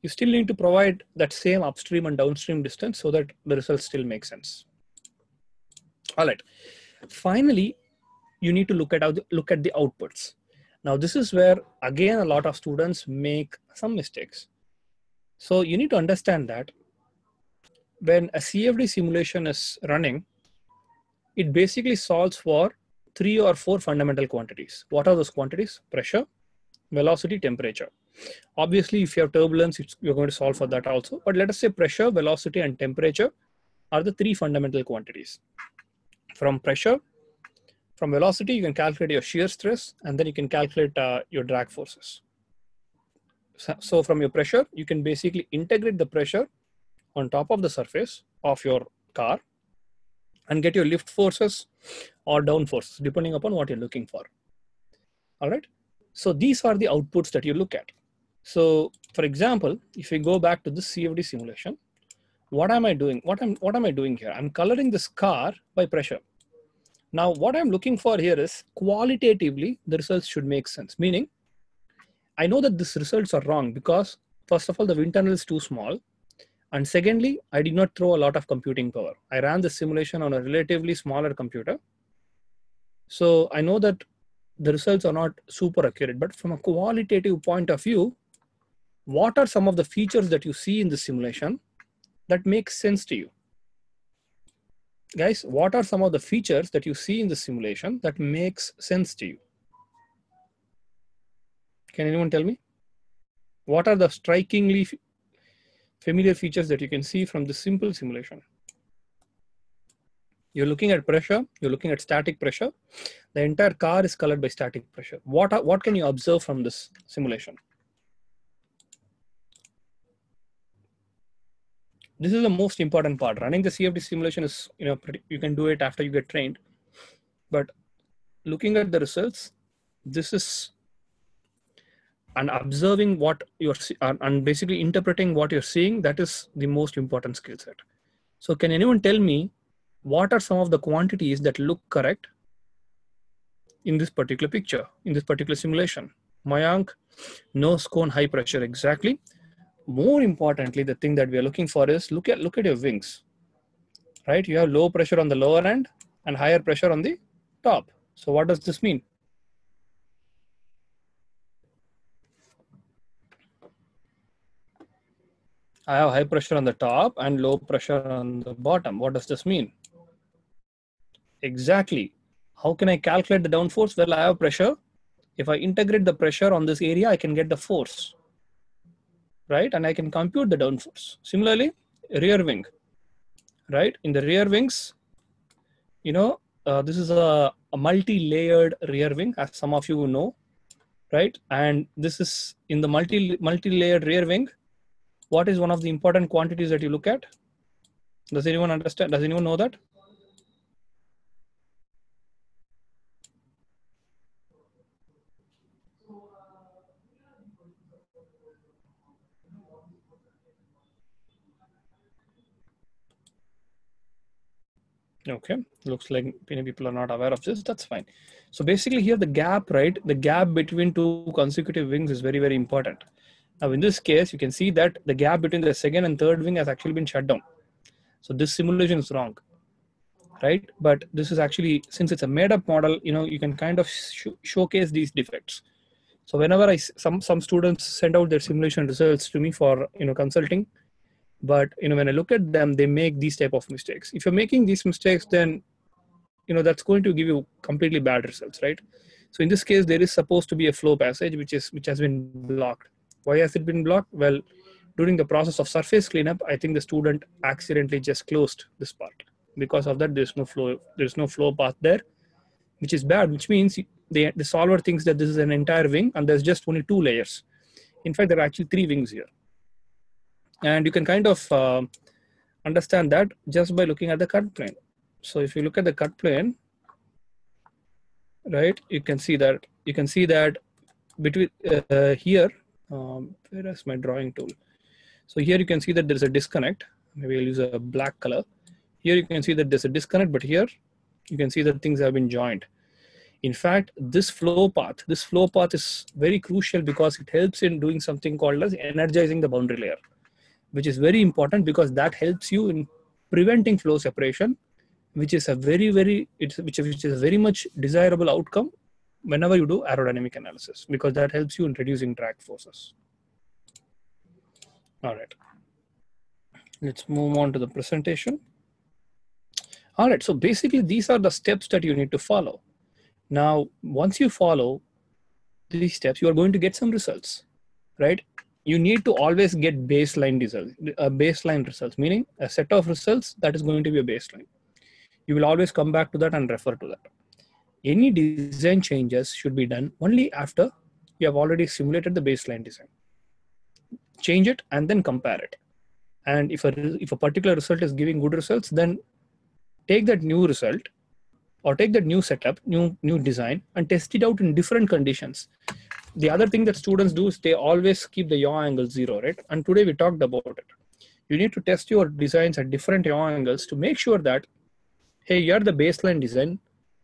You still need to provide that same upstream and downstream distance so that the results still make sense. All right. Finally, you need to look at the outputs. Now, this is where, again, a lot of students make some mistakes. So you need to understand that when a CFD simulation is running, it basically solves for 3 or 4 fundamental quantities. What are those quantities? Pressure, velocity, temperature. Obviously, if you have turbulence, you're going to solve for that also. But let us say pressure, velocity, and temperature are the 3 fundamental quantities. From pressure, from velocity, you can calculate your shear stress, and then you can calculate your drag forces. So from your pressure, you can basically integrate the pressure on top of the surface of your car and get your lift forces or down forces, depending upon what you're looking for. All right. So these are the outputs that you look at. So for example, if we go back to this CFD simulation, what am I doing? What am I doing here? I'm coloring this car by pressure. Now, what I'm looking for here is qualitatively, the results should make sense. Meaning, I know that these results are wrong because first of all, the wind tunnel is too small. And secondly, I did not throw a lot of computing power. I ran the simulation on a relatively smaller computer. So I know that the results are not super accurate, but from a qualitative point of view, what are some of the features that you see in the simulation that make sense to you? Guys, what are some of the features that you see in the simulation that makes sense to you? Can anyone tell me? What are the strikingly familiar features that you can see from the simple simulation? You're looking at pressure, you're looking at static pressure. The entire car is colored by static pressure. What can you observe from this simulation? This is the most important part. Running the CFD simulation is, you can do it after you get trained. But looking at the results, this is, and observing what you're, and basically interpreting what you're seeing, that is the most important skill set. So can anyone tell me what are some of the quantities that look correct in this particular picture, in this particular simulation? Mayank, nose cone, high pressure, exactly. More importantly, the thing that we are looking for is look at your wings, right? You have low pressure on the lower end and higher pressure on the top. So what does this mean? I have high pressure on the top and low pressure on the bottom. What does this mean? Exactly. How can I calculate the downforce? Well, I have pressure. If I integrate the pressure on this area, I can get the force, right? And I can compute the downforce. Similarly, rear wing, right? In the rear wings, this is a multi-layered rear wing, as some of you know, right? And this is in the multi-layered rear wing. What is one of the important quantities that you look at? Does anyone understand? Does anyone know that? Okay, looks like many people are not aware of this. That's fine. So basically here the gap, right? The gap between two consecutive wings is very, very important. Now in this case, you can see that the gap between the second and third wing has actually been shut down. So this simulation is wrong, right? But this is actually, since it's a made up model, you can kind of showcase these defects. So whenever some students send out their simulation results to me for, consulting, but when I look at them, they make these type of mistakes. If you're making these mistakes, then that's going to give you completely bad results, right? So in this case, there is supposed to be a flow passage which has been blocked. Why has it been blocked? Well, during the process of surface cleanup, I think the student accidentally just closed this part. Because of that, there's no flow path there, which is bad, which means the solver thinks that this is an entire wing and there's just only 2 layers. In fact, there are actually 3 wings here. And you can kind of understand that just by looking at the cut plane. So if you look at the cut plane, right, you can see that between here, where is my drawing tool? So here you can see that there's a disconnect. Maybe I'll use a black color. Here you can see that there's a disconnect, but here you can see that things have been joined. In fact, this flow path is very crucial because it helps in doing something called as energizing the boundary layer, which is very important because that helps you in preventing flow separation, which is a very much desirable outcome whenever you do aerodynamic analysis, because that helps you in reducing drag forces. All right, let's move on to the presentation. All right, so basically these are the steps that you need to follow. Now, once you follow these steps, you are going to get some results, right? You need to always get baseline results, meaning a set of results that is going to be a baseline. You will always come back to that and refer to that. Any design changes should be done only after you have already simulated the baseline design. Change it and then compare it. And if a particular result is giving good results, then take that new result or take that new setup, new design, and test it out in different conditions. The other thing that students do is they always keep the yaw angle 0, right? And today we talked about it. You need to test your designs at different yaw angles to make sure that, hey, you're the baseline design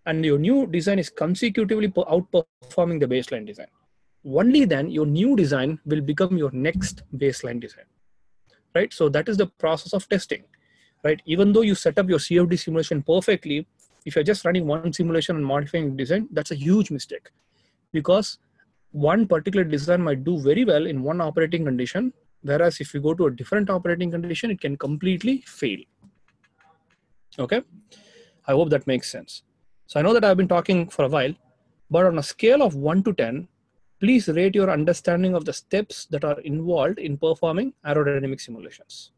and your new design is consecutively outperforming the baseline design. Only then your new design will become your next baseline design, right? So that is the process of testing, right? Even though you set up your CFD simulation perfectly, if you're just running one simulation and modifying design, that's a huge mistake, because one particular design might do very well in one operating condition, whereas if you go to a different operating condition, it can completely fail. Okay, I hope that makes sense. So I know that I've been talking for a while, but on a scale of 1 to 10, please rate your understanding of the steps that are involved in performing aerodynamic simulations.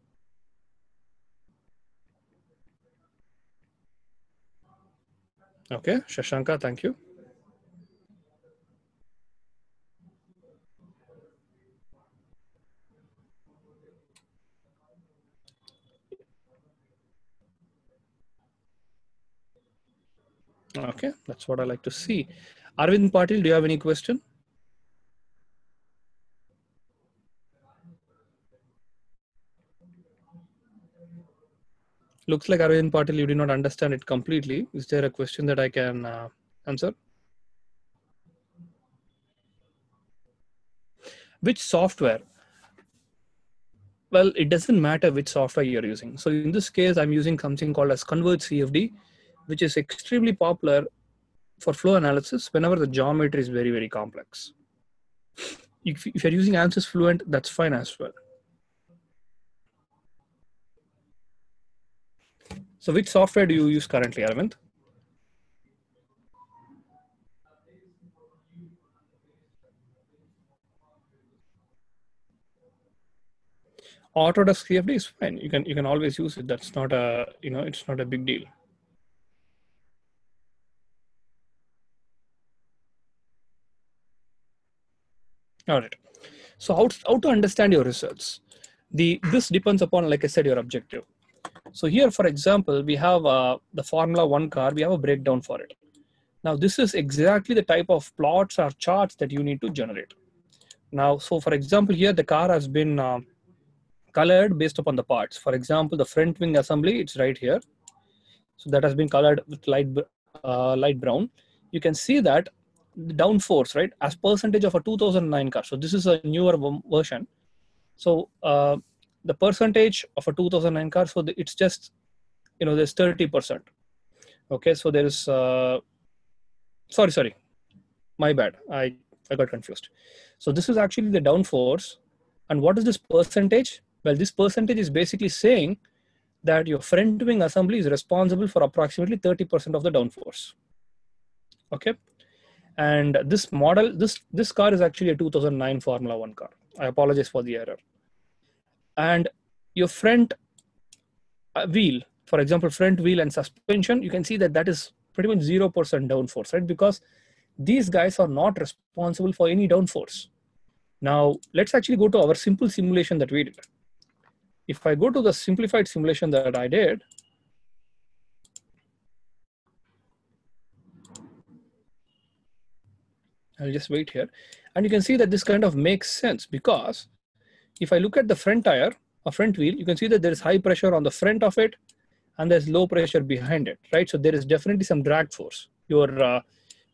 Okay, Shashanka, thank you. Okay, that's what I like to see. Arvind Patil, do you have any question? Looks like Arvind Patil, you did not understand it completely. Is there a question that I can answer? Which software? Well, it doesn't matter which software you're using. So in this case, I'm using something called as Converge CFD, which is extremely popular for flow analysis whenever the geometry is very, very complex. If you're using ANSYS Fluent, that's fine as well. So which software do you use currently, Arvind? Autodesk CFD is fine. You can always use it. That's not a, it's not a big deal. All right. So how to understand your results? This depends upon, like I said, your objective. So here, for example, we have the Formula 1 car. We have a breakdown for it. Now, this is exactly the type of plots or charts that you need to generate. Now, so for example, here the car has been colored based upon the parts. For example, the front wing assembly, it's right here. So that has been colored with light brown. You can see that the downforce, right, as percentage of a 2009 car. So this is a newer version. So the percentage of a 2009 car, so it's just, there's 30%. Okay, so there is, sorry, my bad. I got confused. So this is actually the downforce. And what is this percentage? Well, this percentage is basically saying that your front wing assembly is responsible for approximately 30% of the downforce. Okay. And this model, this car is actually a 2009 Formula 1 car. I apologize for the error. And your front wheel, for example, front wheel and suspension, you can see that that is pretty much 0% downforce, right? Because these guys are not responsible for any downforce. Now, let's actually go to our simple simulation that we did. If I go to the simplified simulation that I did, I'll just wait here. And you can see that this kind of makes sense, because if I look at the front tire or front wheel, you can see that there is high pressure on the front of it and there's low pressure behind it, right? So there is definitely some drag force. Your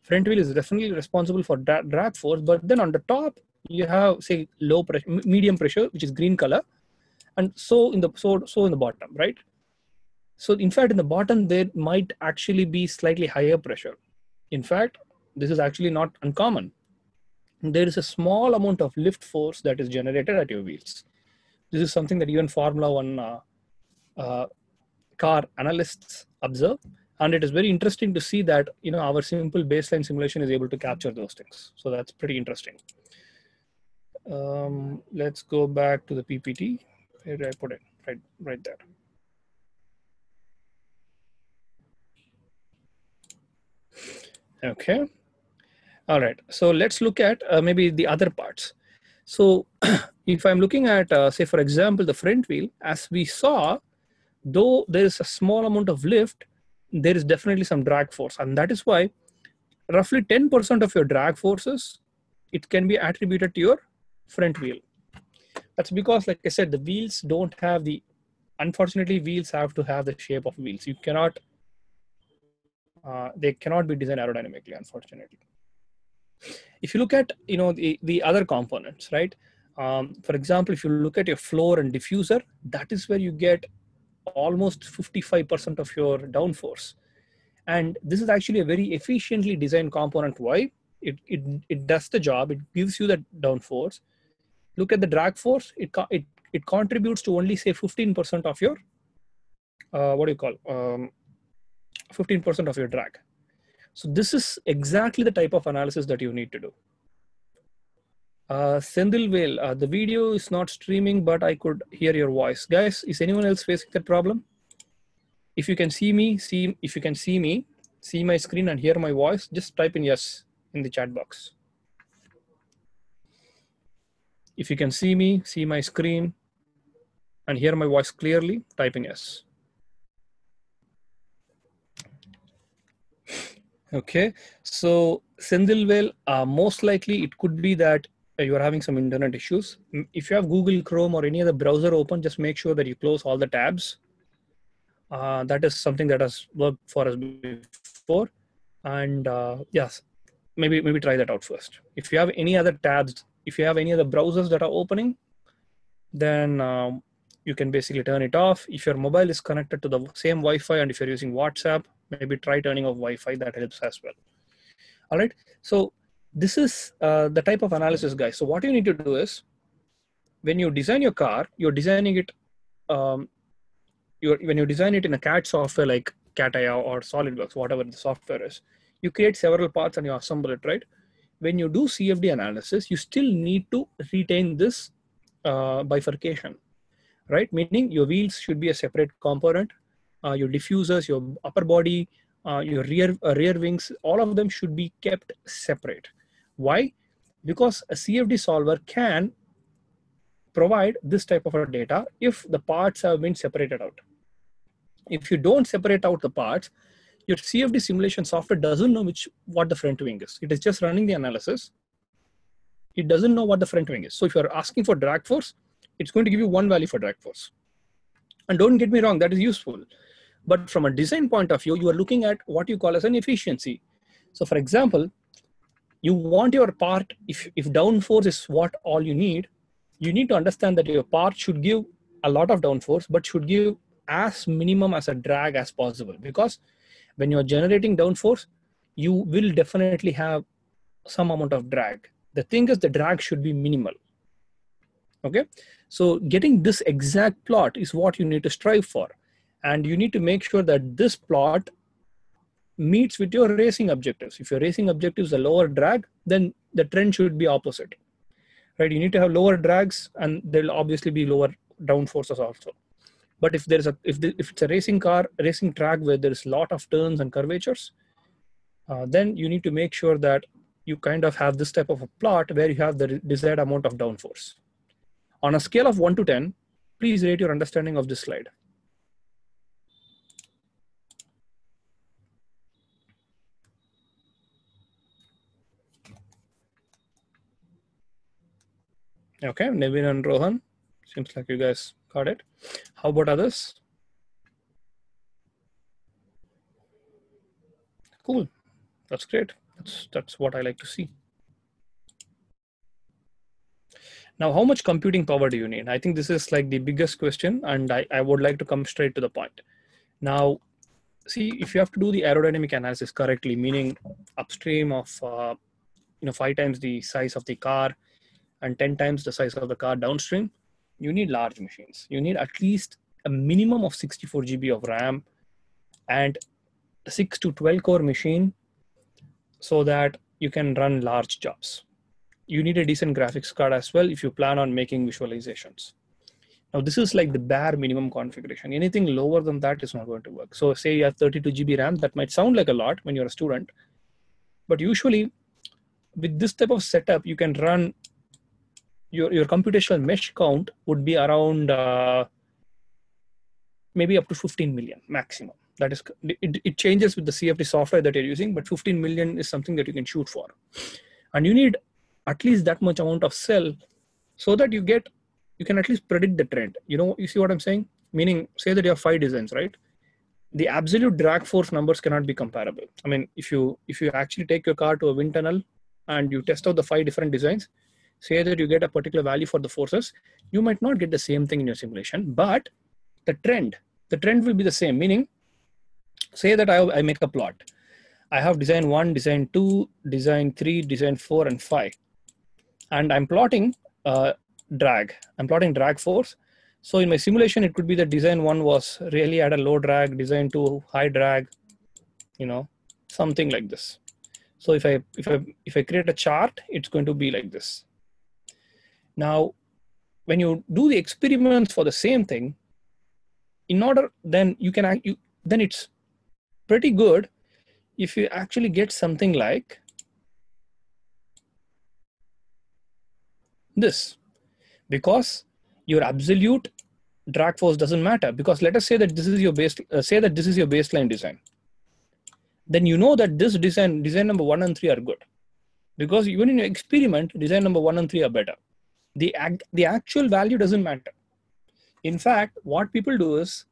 front wheel is definitely responsible for drag force, but then on the top, you have, say, low pressure, medium pressure, which is green color, and so in the bottom, right? So in fact, in the bottom, there might actually be slightly higher pressure. In fact, this is actually not uncommon. There is a small amount of lift force that is generated at your wheels. This is something that even Formula 1 car analysts observe. And it is very interesting to see that, our simple baseline simulation is able to capture those things. So that's pretty interesting. Let's go back to the PPT. Where did I put it? Right there. Okay. All right. So let's look at maybe the other parts. So if I'm looking at, say, for example, the front wheel, as we saw, though there is a small amount of lift, there is definitely some drag force. And that is why roughly 10% of your drag forces, it can be attributed to your front wheel. That's because, like I said, the wheels don't have the, unfortunately, wheels have to have the shape of wheels. You cannot, they cannot be designed aerodynamically, unfortunately. If you look at, the other components, right? For example, if you look at your floor and diffuser, that is where you get almost 55% of your downforce. And this is actually a very efficiently designed component. Why? It does the job. It gives you that downforce. Look at the drag force. It contributes to only say 15% of your, what do you call, 15% of your drag. So this is exactly the type of analysis that you need to do. Sendilvale, the video is not streaming, but I could hear your voice. Guys, is anyone else facing that problem? If you can see me, see my screen and hear my voice, just type in yes in the chat box. If you can see me, see my screen and hear my voice clearly, type in yes. Okay, so Sendilvale, most likely it could be that you are having some internet issues. If you have Google Chrome or any other browser open, just make sure that you close all the tabs. That is something that has worked for us before. And yes, maybe try that out first. If you have any other tabs, if you have any other browsers that are opening, then you can basically turn it off. If your mobile is connected to the same Wi-Fi and if you're using WhatsApp, maybe try turning off Wi-Fi, that helps as well. All right, so this is the type of analysis, guys. So what you need to do is, when you design your car, you're designing it, when you design it in a CAD software like CATIA or SolidWorks, whatever the software is, you create several parts and you assemble it, right? When you do CFD analysis, you still need to retain this bifurcation, right? Meaning your wheels should be a separate component, your diffusers, your upper body, your rear wings, all of them should be kept separate. Why? Because a CFD solver can provide this type of a data if the parts have been separated out. If you don't separate out the parts, your CFD simulation software doesn't know what the front wing is. It is just running the analysis. It doesn't know what the front wing is. So if you're asking for drag force, it's going to give you one value for drag force. And don't get me wrong, that is useful. But from a design point of view, you are looking at what you call as an efficiency. So for example, you want your part, if downforce is what all you need to understand that your part should give a lot of downforce, but should give as minimum as a drag as possible. Because when you're generating downforce, you will definitely have some amount of drag. The thing is, the drag should be minimal. Okay, so getting this exact plot is what you need to strive for. And you need to make sure that this plot meets with your racing objectives. If your racing objectives are lower drag, then the trend should be opposite, right? You need to have lower drags and there'll obviously be lower downforces also. But if there's if it's a racing track where there's a lot of turns and curvatures, then you need to make sure that you kind of have this type of a plot where you have the desired amount of downforce. On a scale of 1 to 10, please rate your understanding of this slide. Okay, Nevin and Rohan, seems like you guys got it. How about others? Cool, that's great. That's what I like to see. Now, how much computing power do you need? I think this is like the biggest question, and I would like to come straight to the point. Now, see, if you have to do the aerodynamic analysis correctly, meaning upstream of 5 times the size of the car and 10 times the size of the car downstream, you need large machines. You need at least a minimum of 64 GB of RAM and 6 to 12 core machine so that you can run large jobs. You need a decent graphics card as well if you plan on making visualizations. Now, this is like the bare minimum configuration. Anything lower than that is not going to work. So say you have 32 GB RAM, that might sound like a lot when you're a student, But usually with this type of setup, you can run your computational mesh count would be around maybe up to 15 million maximum. That is, it changes with the CFD software that you're using, but 15 million is something that you can shoot for. And you need at least that much amount of cell so that you can at least predict the trend. You see what I'm saying? Meaning, say that you have 5 designs, right? The absolute drag force numbers cannot be comparable. I mean, if you actually take your car to a wind tunnel and you test out the 5 different designs, say that you get a particular value for the forces, you might not get the same thing in your simulation, but the trend will be the same. Meaning, say that I make a plot. I have design 1, design 2, design 3, design 4, and 5. And I'm plotting drag. I'm plotting drag force. So in my simulation, it could be that design 1 was really at a low drag, design 2 high drag, something like this. So if I create a chart, it's going to be like this. Now, when you do the experiments for the same thing, then it's pretty good if you actually get something like this, because your absolute drag force doesn't matter. Because let us say that this is your baseline design. Then you know that this design number 1 and 3 are good, because even in your experiment, design number 1 and 3 are better. The actual value doesn't matter. In fact, what people do is,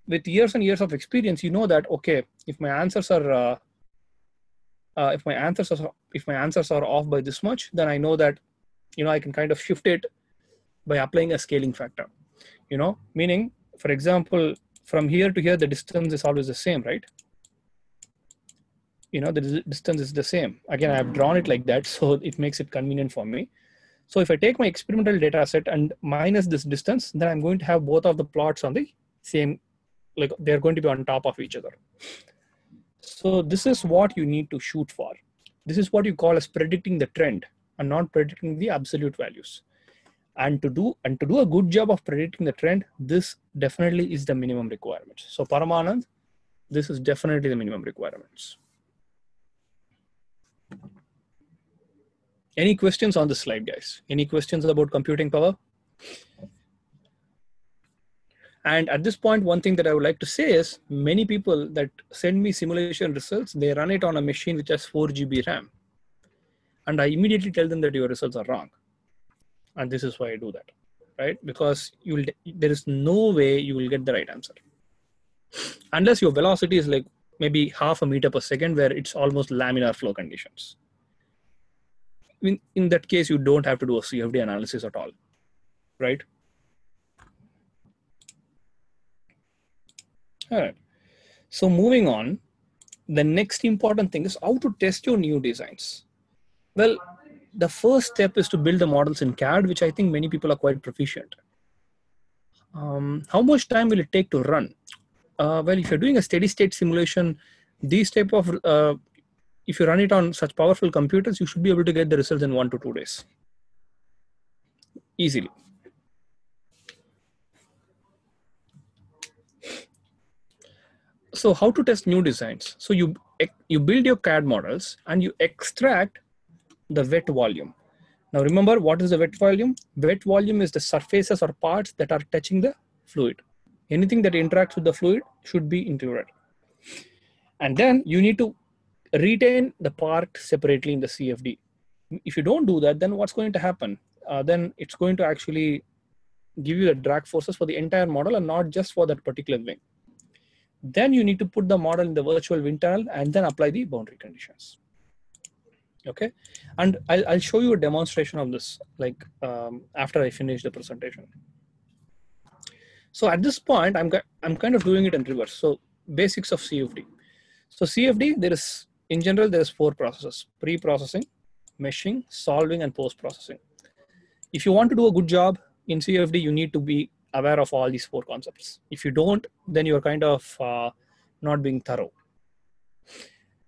with years and years of experience, you know that, okay, if my answers are off by this much, then I know that I can kind of shift it by applying a scaling factor. Meaning, for example, from here to here, the distance is always the same, right? The distance is the same. Again, I have drawn it like that, so it makes it convenient for me. So if I take my experimental data set and minus this distance, then I'm going to have both of the plots on the same, like they're going to be on top of each other. So this is what you need to shoot for. This is what you call as predicting the trend and not predicting the absolute values. And to do a good job of predicting the trend, this definitely is the minimum requirements. So Paramanand, this is definitely the minimum requirements. Any questions on this slide, guys? Any questions about computing power? And at this point, one thing that I would like to say is, many people that send me simulation results, they run it on a machine which has 4 GB RAM. And I immediately tell them that your results are wrong. And this is why I do that, right? Because there is no way you will get the right answer. Unless your velocity is like maybe 0.5 meter per second, where it's almost laminar flow conditions. In that case, you don't have to do a CFD analysis at all, right? All right. So moving on, the next important thing is how to test your new designs. Well, the first step is to build the models in CAD, which I think many people are quite proficient. How much time will it take to run? Well, if you're doing a steady state simulation, these type of, if you run it on such powerful computers, you should be able to get the results in 1 to 2 days. Easily. So how to test new designs? So you build your CAD models and you extract the wet volume. Now remember, what is the wet volume? Wet volume is the surfaces or parts that are touching the fluid. Anything that interacts with the fluid should be included. And then you need to retain the part separately in the CFD. If you don't do that, then what's going to happen? Then it's going to actually give you the drag forces for the entire model and not just for that particular wing. Then you need to put the model in the virtual wind tunnel and then apply the boundary conditions. Okay, and I'll show you a demonstration of this, like after I finish the presentation. So at this point, I'm kind of doing it in reverse. So basics of CFD. So CFD, in general, there's 4 processes: pre-processing, meshing, solving, and post-processing. If you want to do a good job in CFD, you need to be aware of all these 4 concepts. If you don't, then you're kind of not being thorough.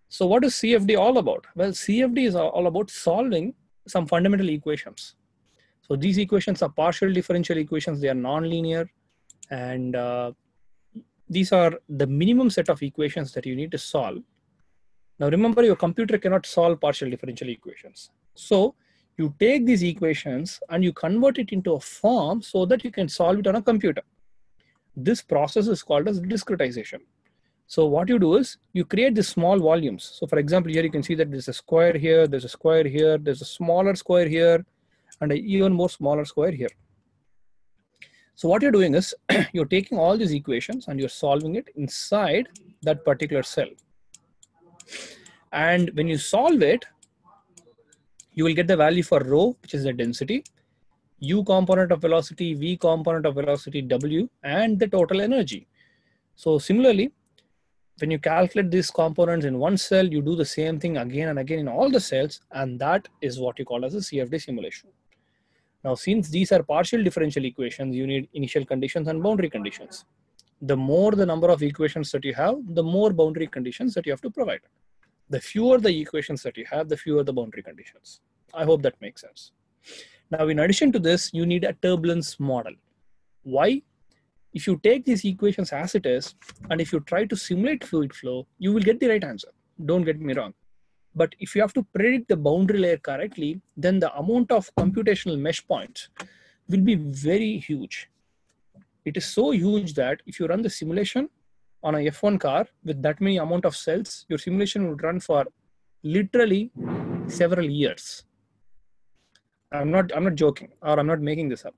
So what is CFD all about? Well, CFD is all about solving some fundamental equations. So these equations are partial differential equations. They are nonlinear. And these are the minimum set of equations that you need to solve. Now remember, your computer cannot solve partial differential equations. So you take these equations and you convert it into a form so that you can solve it on a computer. This process is called as discretization. So what you do is you create these small volumes. So for example, here you can see that there's a square here, there's a square here, there's a smaller square here, and an even more smaller square here. So what you're doing is you're taking all these equations and you're solving it inside that particular cell. And when you solve it, you will get the value for rho, which is the density, u component of velocity, v component of velocity, w, and the total energy. So similarly, when you calculate these components in one cell, you do the same thing again and again in all the cells, and that is what you call as a CFD simulation. Now, since these are partial differential equations, you need initial conditions and boundary conditions. The more the number of equations that you have, the more boundary conditions that you have to provide. The fewer the equations that you have, the fewer the boundary conditions. I hope that makes sense. Now, in addition to this, you need a turbulence model. Why? If you take these equations as it is, and if you try to simulate fluid flow, you will get the right answer. Don't get me wrong. But if you have to predict the boundary layer correctly, then the amount of computational mesh points will be very huge. It is so huge that if you run the simulation on a F1 car with that many amount of cells, your simulation would run for literally several years. I'm not joking, or I'm not making this up.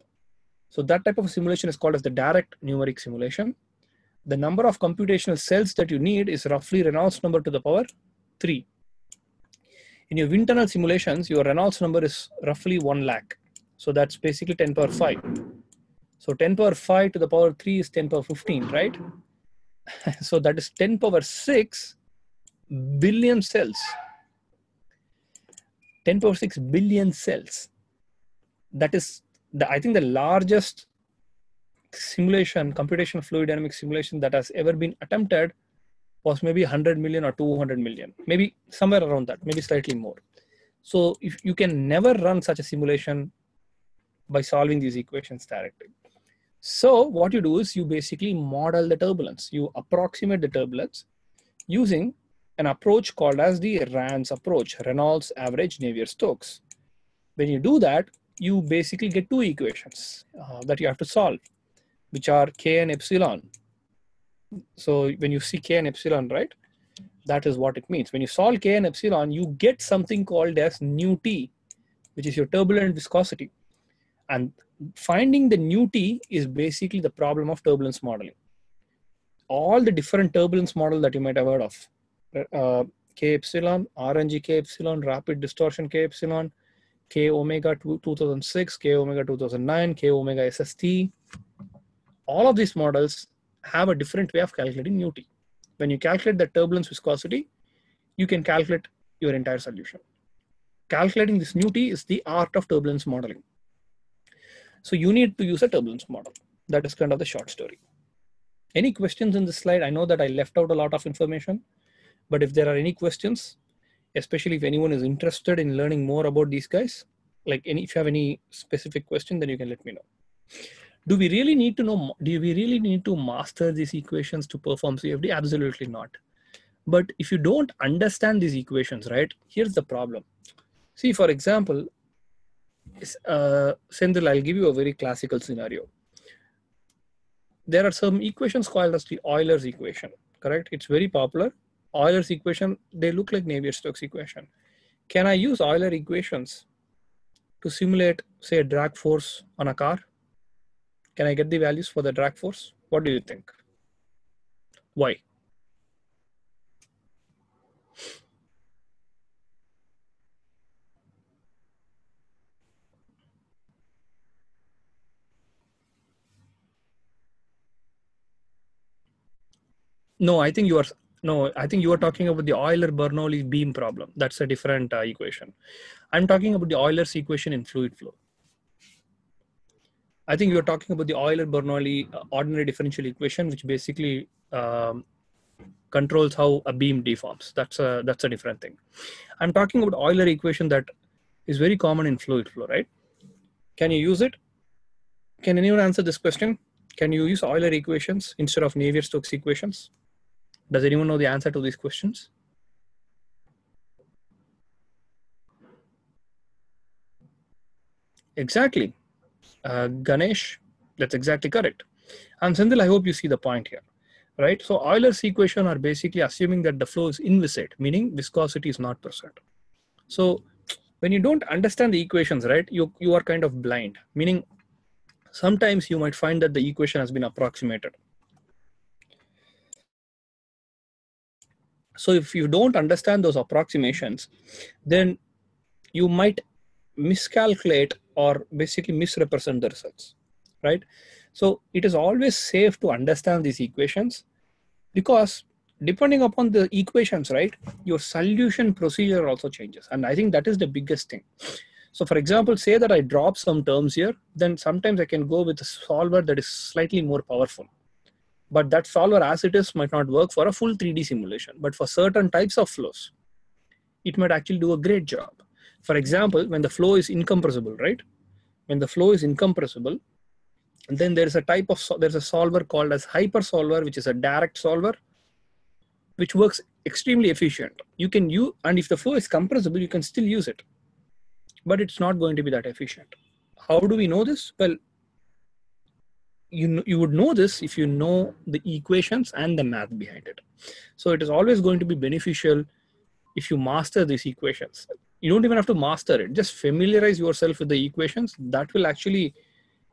So that type of simulation is called as the direct numeric simulation. The number of computational cells that you need is roughly Reynolds number to the power 3. In your wind tunnel simulations, your Reynolds number is roughly 1 lakh. So that's basically 10 power 5. So 10 power 5 to the power 3 is 10 power 15, right? So that is 10 power 6 billion cells. 10 power 6 billion cells. That is, I think, the largest simulation, computational fluid dynamics simulation that has ever been attempted was maybe 100 million or 200 million, maybe somewhere around that, maybe slightly more. So if you can never run such a simulation by solving these equations directly. So what you do is you basically model the turbulence. You approximate the turbulence using an approach called as the RANS approach, Reynolds Average Navier-Stokes. When you do that, you basically get two equations that you have to solve, which are K and epsilon. So when you see K and epsilon, right, that is what it means. When you solve K and epsilon, you get something called as nu T, which is your turbulent viscosity. And finding the nu T is basically the problem of turbulence modeling. All the different turbulence model that you might have heard of, K epsilon, RNG K epsilon, rapid distortion K epsilon, K omega 2006, K omega 2009, K omega SST. All of these models have a different way of calculating nu T. When you calculate the turbulence viscosity, you can calculate your entire solution. Calculating this nu T is the art of turbulence modeling. So you need to use a turbulence model. That is kind of the short story. Any questions in this slide? I know that I left out a lot of information, but if there are any questions, especially if anyone is interested in learning more about these guys, like if you have any specific question, then you can let me know. Do we really need to know, do we really need to master these equations to perform CFD? Absolutely not. But if you don't understand these equations, right, here's the problem. See, for example, Sendil, I'll give you a very classical scenario. There are some equations called as the Euler's equation, correct? It's very popular. Euler's equation, they look like Navier-Stokes equation. Can I use Euler equations to simulate, say, a drag force on a car? Can I get the values for the drag force? What do you think? Why? No, I think you are talking about the Euler-Bernoulli beam problem. That's a different equation. I'm talking about the Euler's equation in fluid flow. I think you're talking about the Euler-Bernoulli ordinary differential equation, which basically controls how a beam deforms. That's a different thing. I'm talking about Euler equation that is very common in fluid flow, right? Can you use it? Can anyone answer this question? Can you use Euler equations instead of Navier-Stokes equations? Does anyone know the answer to these questions? Exactly. Ganesh, that's exactly correct. And Sendil, I hope you see the point here, right? So Euler's equation are basically assuming that the flow is inviscid, meaning viscosity is not present. So when you don't understand the equations, right, you are kind of blind, meaning sometimes you might find that the equation has been approximated. So if you don't understand those approximations, then you might miscalculate or basically misrepresent the results, right? So it is always safe to understand these equations, because depending upon the equations, right, your solution procedure also changes. And I think that is the biggest thing. So for example, say that I drop some terms here, then sometimes I can go with a solver that is slightly more powerful. But that solver as it is might not work for a full 3D simulation. But for certain types of flows, it might actually do a great job. For example, when the flow is incompressible, right? When the flow is incompressible, then there's a solver called as hyper solver, which is a direct solver, which works extremely efficient. You can use, and if the flow is compressible, you can still use it, but it's not going to be that efficient. How do we know this? Well, you would know this if you know the equations and the math behind it. So it is always going to be beneficial if you master these equations. You don't even have to master it, just familiarize yourself with the equations. That will actually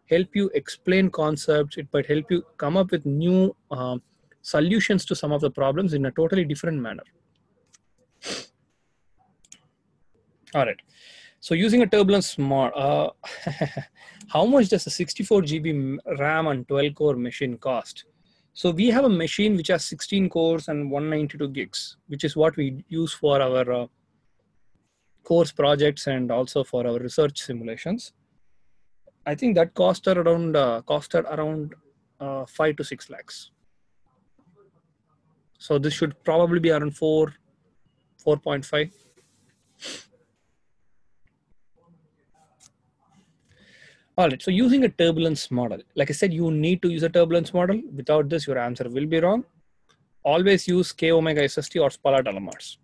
help you explain concepts. It might help you come up with new solutions to some of the problems in a totally different manner. All right. So using a turbulence model, how much does a 64 GB RAM and 12 core machine cost? So we have a machine which has 16 cores and 192 gigs, which is what we use for our course projects and also for our research simulations. I think that costed around 5 to 6 lakhs. So this should probably be around 4.5. All right, so using a turbulence model, like I said, you need to use a turbulence model. Without this, your answer will be wrong. Always use K omega SST or Spalart alamars.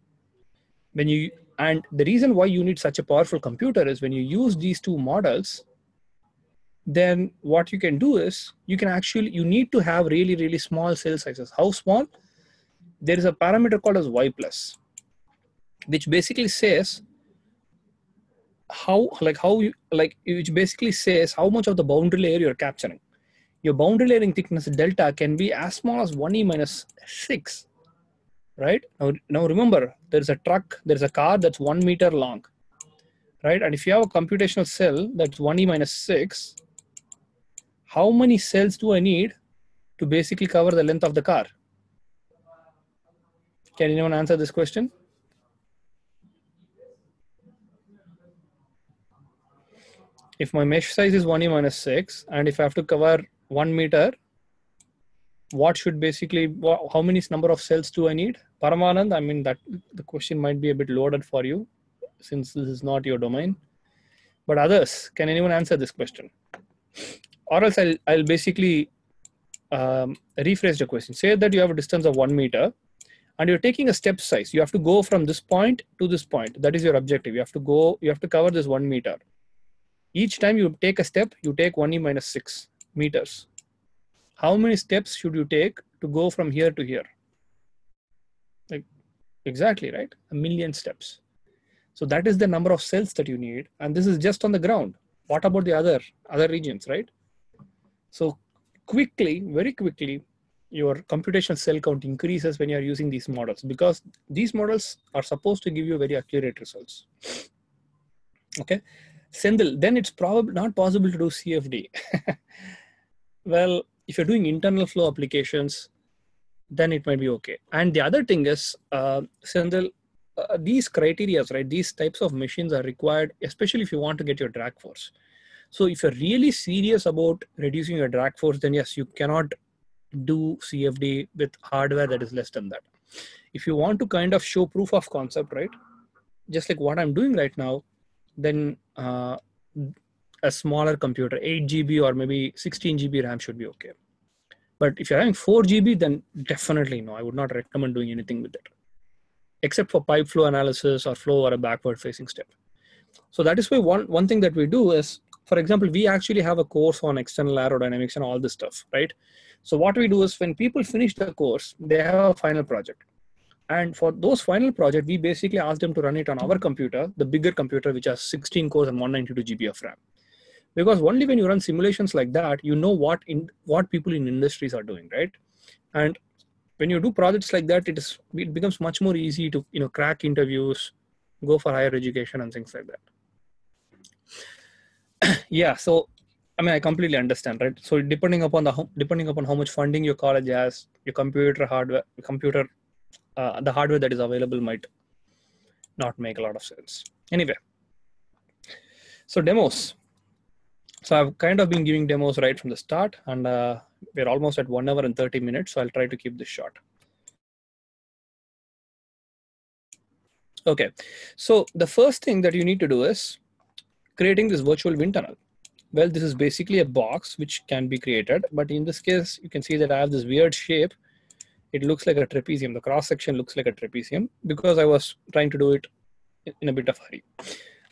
And the reason why you need such a powerful computer is when you use these two models, then what you can do is you need to have really, really small cell sizes. How small? There is a parameter called as Y plus, which basically says which basically says how much of the boundary layer you're capturing. Your boundary layering thickness delta can be as small as 1e minus 6, right? Now remember, there's a car that's 1 meter long, right? And if you have a computational cell that's 1e minus 6, how many cells do I need to basically cover the length of the car? Can anyone answer this question? If my mesh size is 1e minus 6, and if I have to cover 1 meter, how many number of cells do I need? Paramanand, I mean, that the question might be a bit loaded for you since this is not your domain. But others, can anyone answer this question? Or else I'll basically rephrase the question. Say that you have a distance of 1 meter and you're taking a step size. You have to go from this point to this point. That is your objective. You have to cover this 1 meter. Each time you take a step, you take 1e minus 6 meters. How many steps should you take to go from here to here? Like, exactly, right? 1,000,000 steps. So that is the number of cells that you need. And this is just on the ground. What about the other regions, right? So very quickly, your computational cell count increases when you're using these models, because these models are supposed to give you very accurate results. Okay. Sendil, then it's probably not possible to do CFD. Well, if you're doing internal flow applications, then it might be okay. And the other thing is, Sendil, these criteria, right? These types of machines are required, especially if you want to get your drag force. So if you're really serious about reducing your drag force, then yes, you cannot do CFD with hardware that is less than that. If you want to kind of show proof of concept, right? Just like what I'm doing right now, then a smaller computer, 8 GB or maybe 16 GB RAM should be okay. But if you're having 4 GB, then definitely no, I would not recommend doing anything with it, except for pipe flow analysis or flow or a backward facing step. So that is why one thing that we do is, for example, we actually have a course on external aerodynamics and all this stuff, right? So what we do is when people finish the course, they have a final project. And for those final projects, we basically ask them to run it on our computer, the bigger computer, which has 16 cores and 192 GB of RAM. Because only when you run simulations like that, you know what people in industries are doing, right? And when you do projects like that, it becomes much more easy to crack interviews, go for higher education and things like that. Yeah, so I mean, I completely understand, right? So depending upon how much funding your college has, your the hardware that is available might not make a lot of sense. Anyway, so demos. So I've kind of been giving demos right from the start, and we're almost at 1 hour and 30 minutes. So I'll try to keep this short. Okay, so the first thing that you need to do is creating this virtual wind tunnel. Well, this is basically a box which can be created, but in this case, you can see that I have this weird shape. It looks like a trapezium. The cross section looks like a trapezium because I was trying to do it in a bit of hurry,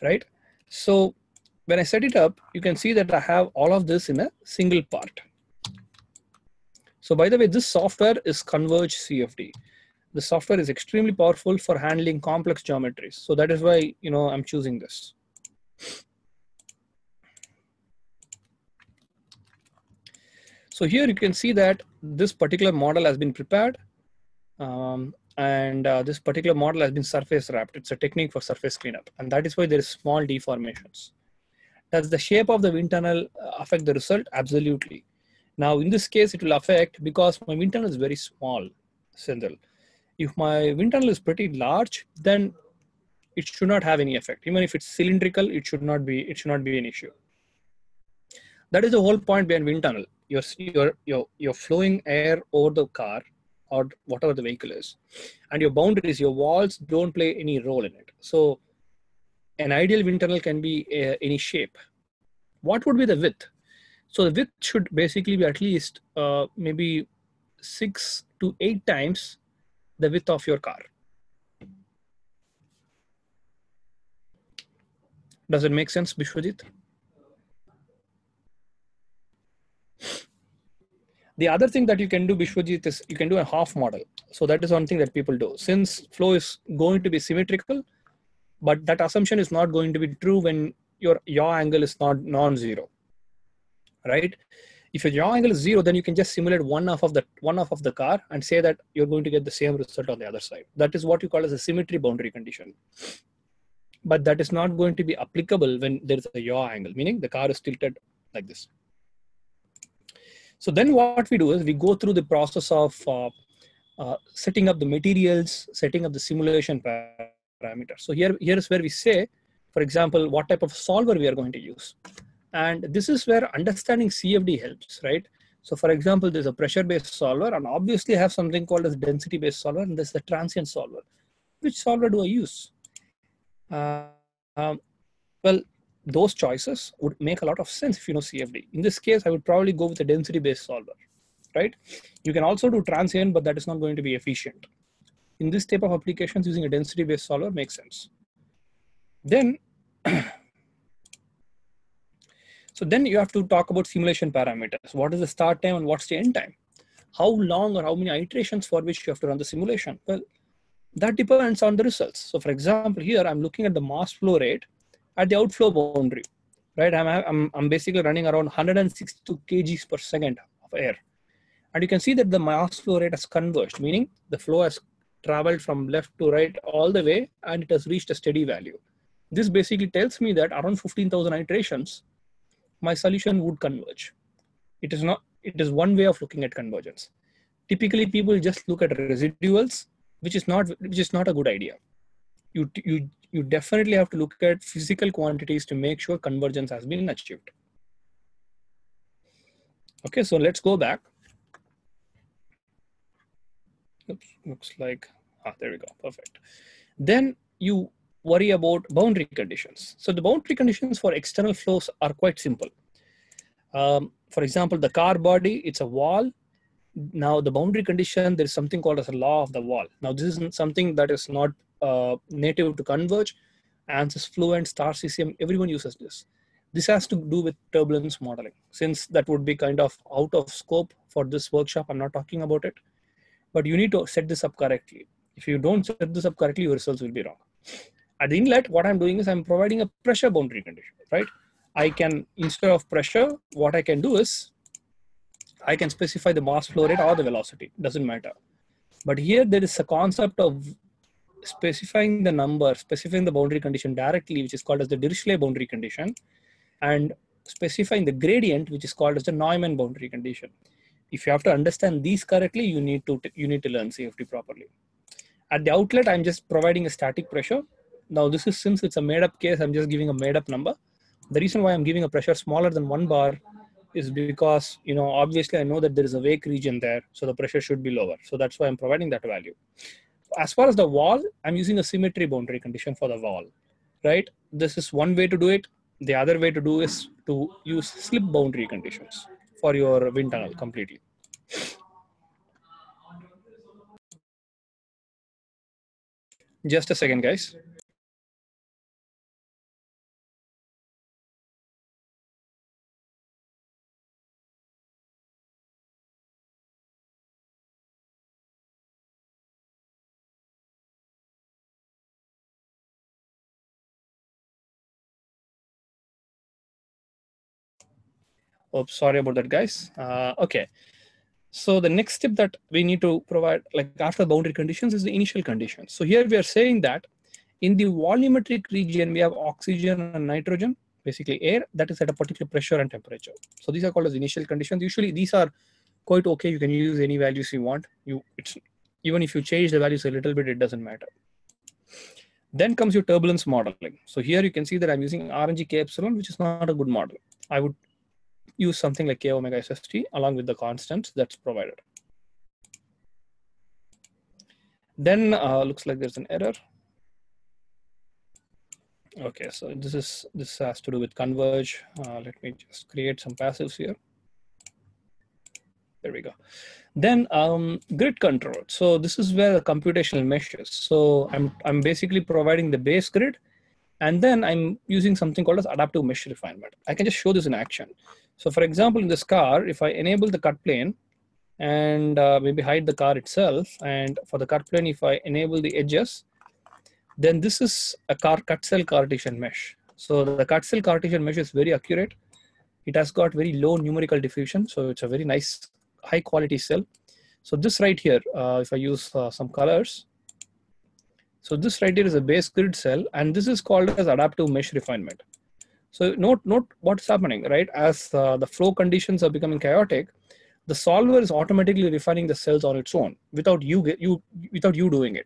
right? So when I set it up, you can see that I have all of this in a single part. So by the way, this software is Converge CFD. The software is extremely powerful for handling complex geometries. So that is why, I'm choosing this. So here you can see that this particular model has been prepared. This particular model has been surface wrapped. It's a technique for surface cleanup. And that is why there is small deformations. Does the shape of the wind tunnel affect the result? Absolutely. Now, in this case, it will affect because my wind tunnel is very small, Sindel. If my wind tunnel is pretty large, then it should not have any effect. Even if it's cylindrical, it should not be an issue. That is the whole point behind wind tunnel. You're flowing air over the car or whatever the vehicle is, and your boundaries, your walls don't play any role in it. So an ideal wind tunnel can be any shape. What would be the width? So the width should basically be at least maybe 6 to 8 times the width of your car. Does it make sense, Bishwajit? The other thing that you can do, Bishwajit, is you can do a half model. So that is one thing that people do. Since flow is going to be symmetrical, but that assumption is not going to be true when your yaw angle is not non-zero, right? If your yaw angle is 0, then you can just simulate one half of the car and say that you're going to get the same result on the other side. That is what you call as a symmetry boundary condition. But that is not going to be applicable when there is a yaw angle, meaning the car is tilted like this. So then what we do is we go through the process of setting up the materials, setting up the simulation parameters. So here is where we say, for example, what type of solver we are going to use. And this is where understanding CFD helps, right? So for example, there's a pressure-based solver, and obviously I have something called as density-based solver, and there's the transient solver. Which solver do I use? Well, those choices would make a lot of sense if you know CFD. In this case, I would probably go with a density-based solver, right? You can also do transient, but that is not going to be efficient. In this type of applications, using a density-based solver makes sense. Then, so then you have to talk about simulation parameters. What is the start time and what's the end time? How long or how many iterations for which you have to run the simulation? Well, that depends on the results. So for example, here I'm looking at the mass flow rate at the outflow boundary, right? I'm basically running around 162 kgs per second of air. And you can see that the mass flow rate has converged, meaning the flow has traveled from left to right all the way and it has reached a steady value. This basically tells me that around 15,000 iterations, my solution would converge. It is one way of looking at convergence. Typically, people just look at residuals, which is not a good idea. You definitely have to look at physical quantities to make sure convergence has been achieved. Okay, so let's go back. Oops, looks like, there we go, perfect. Then you worry about boundary conditions. So the boundary conditions for external flows are quite simple. For example, the car body, it's a wall. Now the boundary condition, there's something called as a law of the wall. Now this is something that is not native to Converge. ANSYS Fluent, Star CCM, everyone uses this. This has to do with turbulence modeling. Since that would be kind of out of scope for this workshop, I'm not talking about it. But you need to set this up correctly. If you don't set this up correctly, your results will be wrong. At the inlet, what I'm doing is I'm providing a pressure boundary condition, right? I can, instead of pressure, what I can do is I can specify the mass flow rate or the velocity, doesn't matter. But here there is a concept of specifying the number, specifying the boundary condition directly, which is called as the Dirichlet boundary condition, and specifying the gradient, which is called as the Neumann boundary condition. If you have to understand these correctly, you need to learn CFD properly. At the outlet, I'm just providing a static pressure. Now this is, since it's a made up case, I'm just giving a made up number. The reason why I'm giving a pressure smaller than 1 bar is because, obviously I know that there is a wake region there, so the pressure should be lower. So that's why I'm providing that value. As far as the wall, I'm using a symmetry boundary condition for the wall, right? This is one way to do it. The other way to do is to use slip boundary conditions for your wind tunnel completely. Just a second, guys. Oh, sorry about that, guys. Okay. So the next step that we need to provide, like after boundary conditions, is the initial conditions. So here we are saying that in the volumetric region, we have oxygen and nitrogen, basically air, that is at a particular pressure and temperature. So these are called as initial conditions. Usually these are quite okay. You can use any values you want. Even if you change the values a little bit, it doesn't matter. Then comes your turbulence modeling. So here you can see that I'm using RNG K epsilon, which is not a good model. I would use something like K omega SST along with the constants that's provided. Then looks like there's an error. Okay, so this has to do with converge. Let me just create some passives here. There we go. Then grid control. So this is where the computational mesh is. So I'm basically providing the base grid, and then I'm using something called as adaptive mesh refinement. I can just show this in action. So for example, in this car, if I enable the cut plane and maybe hide the car itself, and for the cut plane, if I enable the edges, then this is a cut cell Cartesian mesh. So the cut cell Cartesian mesh is very accurate. It has got very low numerical diffusion. So it's a very nice, high quality cell. So this right here, if I use some colors, so this right here is a base grid cell, and this is called as adaptive mesh refinement. So note what's happening, right? As the flow conditions are becoming chaotic, the solver is automatically refining the cells on its own without you doing it.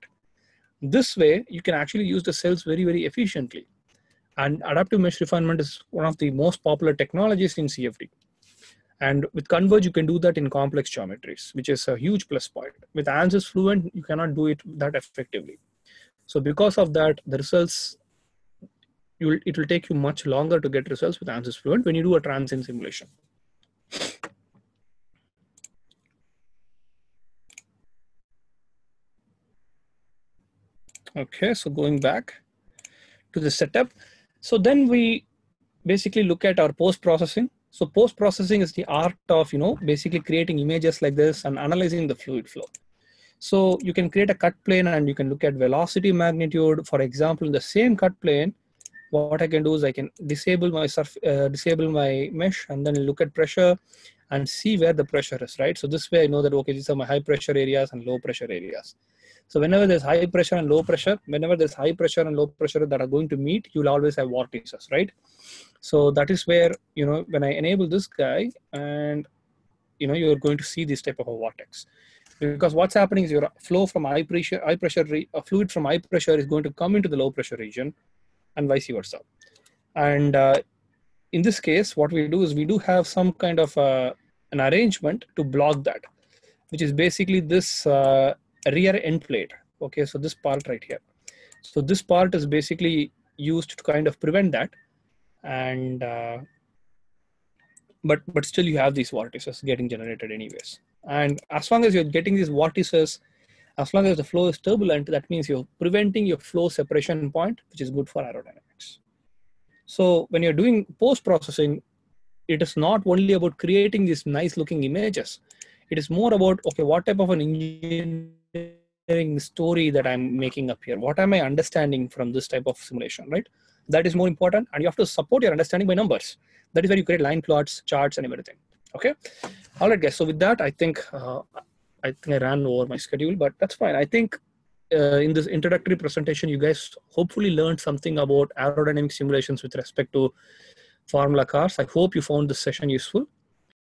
This way, you can actually use the cells very, very efficiently. And adaptive mesh refinement is one of the most popular technologies in CFD. And with Converge, you can do that in complex geometries, which is a huge plus point. With ANSYS Fluent, you cannot do it that effectively. So because of that, the results, it will take you much longer to get results with ANSYS Fluent when you do a transient simulation. Okay, so going back to the setup. So then we basically look at our post-processing. So post-processing is the art of, basically creating images like this and analyzing the fluid flow. So you can create a cut plane and you can look at velocity magnitude. For example, in the same cut plane, what I can do is I can disable my mesh and then look at pressure and see where the pressure is, right? So this way I know that, okay, these are my high pressure areas and low pressure areas. So whenever there's high pressure and low pressure, that are going to meet, you'll always have vortices, right? So that is where, when I enable this guy and, you're going to see this type of a vortex. Because what's happening is your flow from a fluid from high pressure is going to come into the low pressure region and vice versa. And in this case, what we do is we do have some kind of an arrangement to block that, which is basically this rear end plate. Okay, so this part right here. So this part is basically used to kind of prevent that. And but still you have these vortices getting generated anyways. And as long as you're getting these vortices, as long as the flow is turbulent, that means you're preventing your flow separation point, which is good for aerodynamics. So when you're doing post-processing, it is not only about creating these nice looking images. It is more about, okay, what type of an engineering story that I'm making up here? What am I understanding from this type of simulation, right? That is more important. And you have to support your understanding by numbers. That is where you create line plots, charts, and everything. Okay. All right, guys. So with that, I think I ran over my schedule, but that's fine. I think in this introductory presentation, you guys hopefully learned something about aerodynamic simulations with respect to Formula cars. I hope you found this session useful.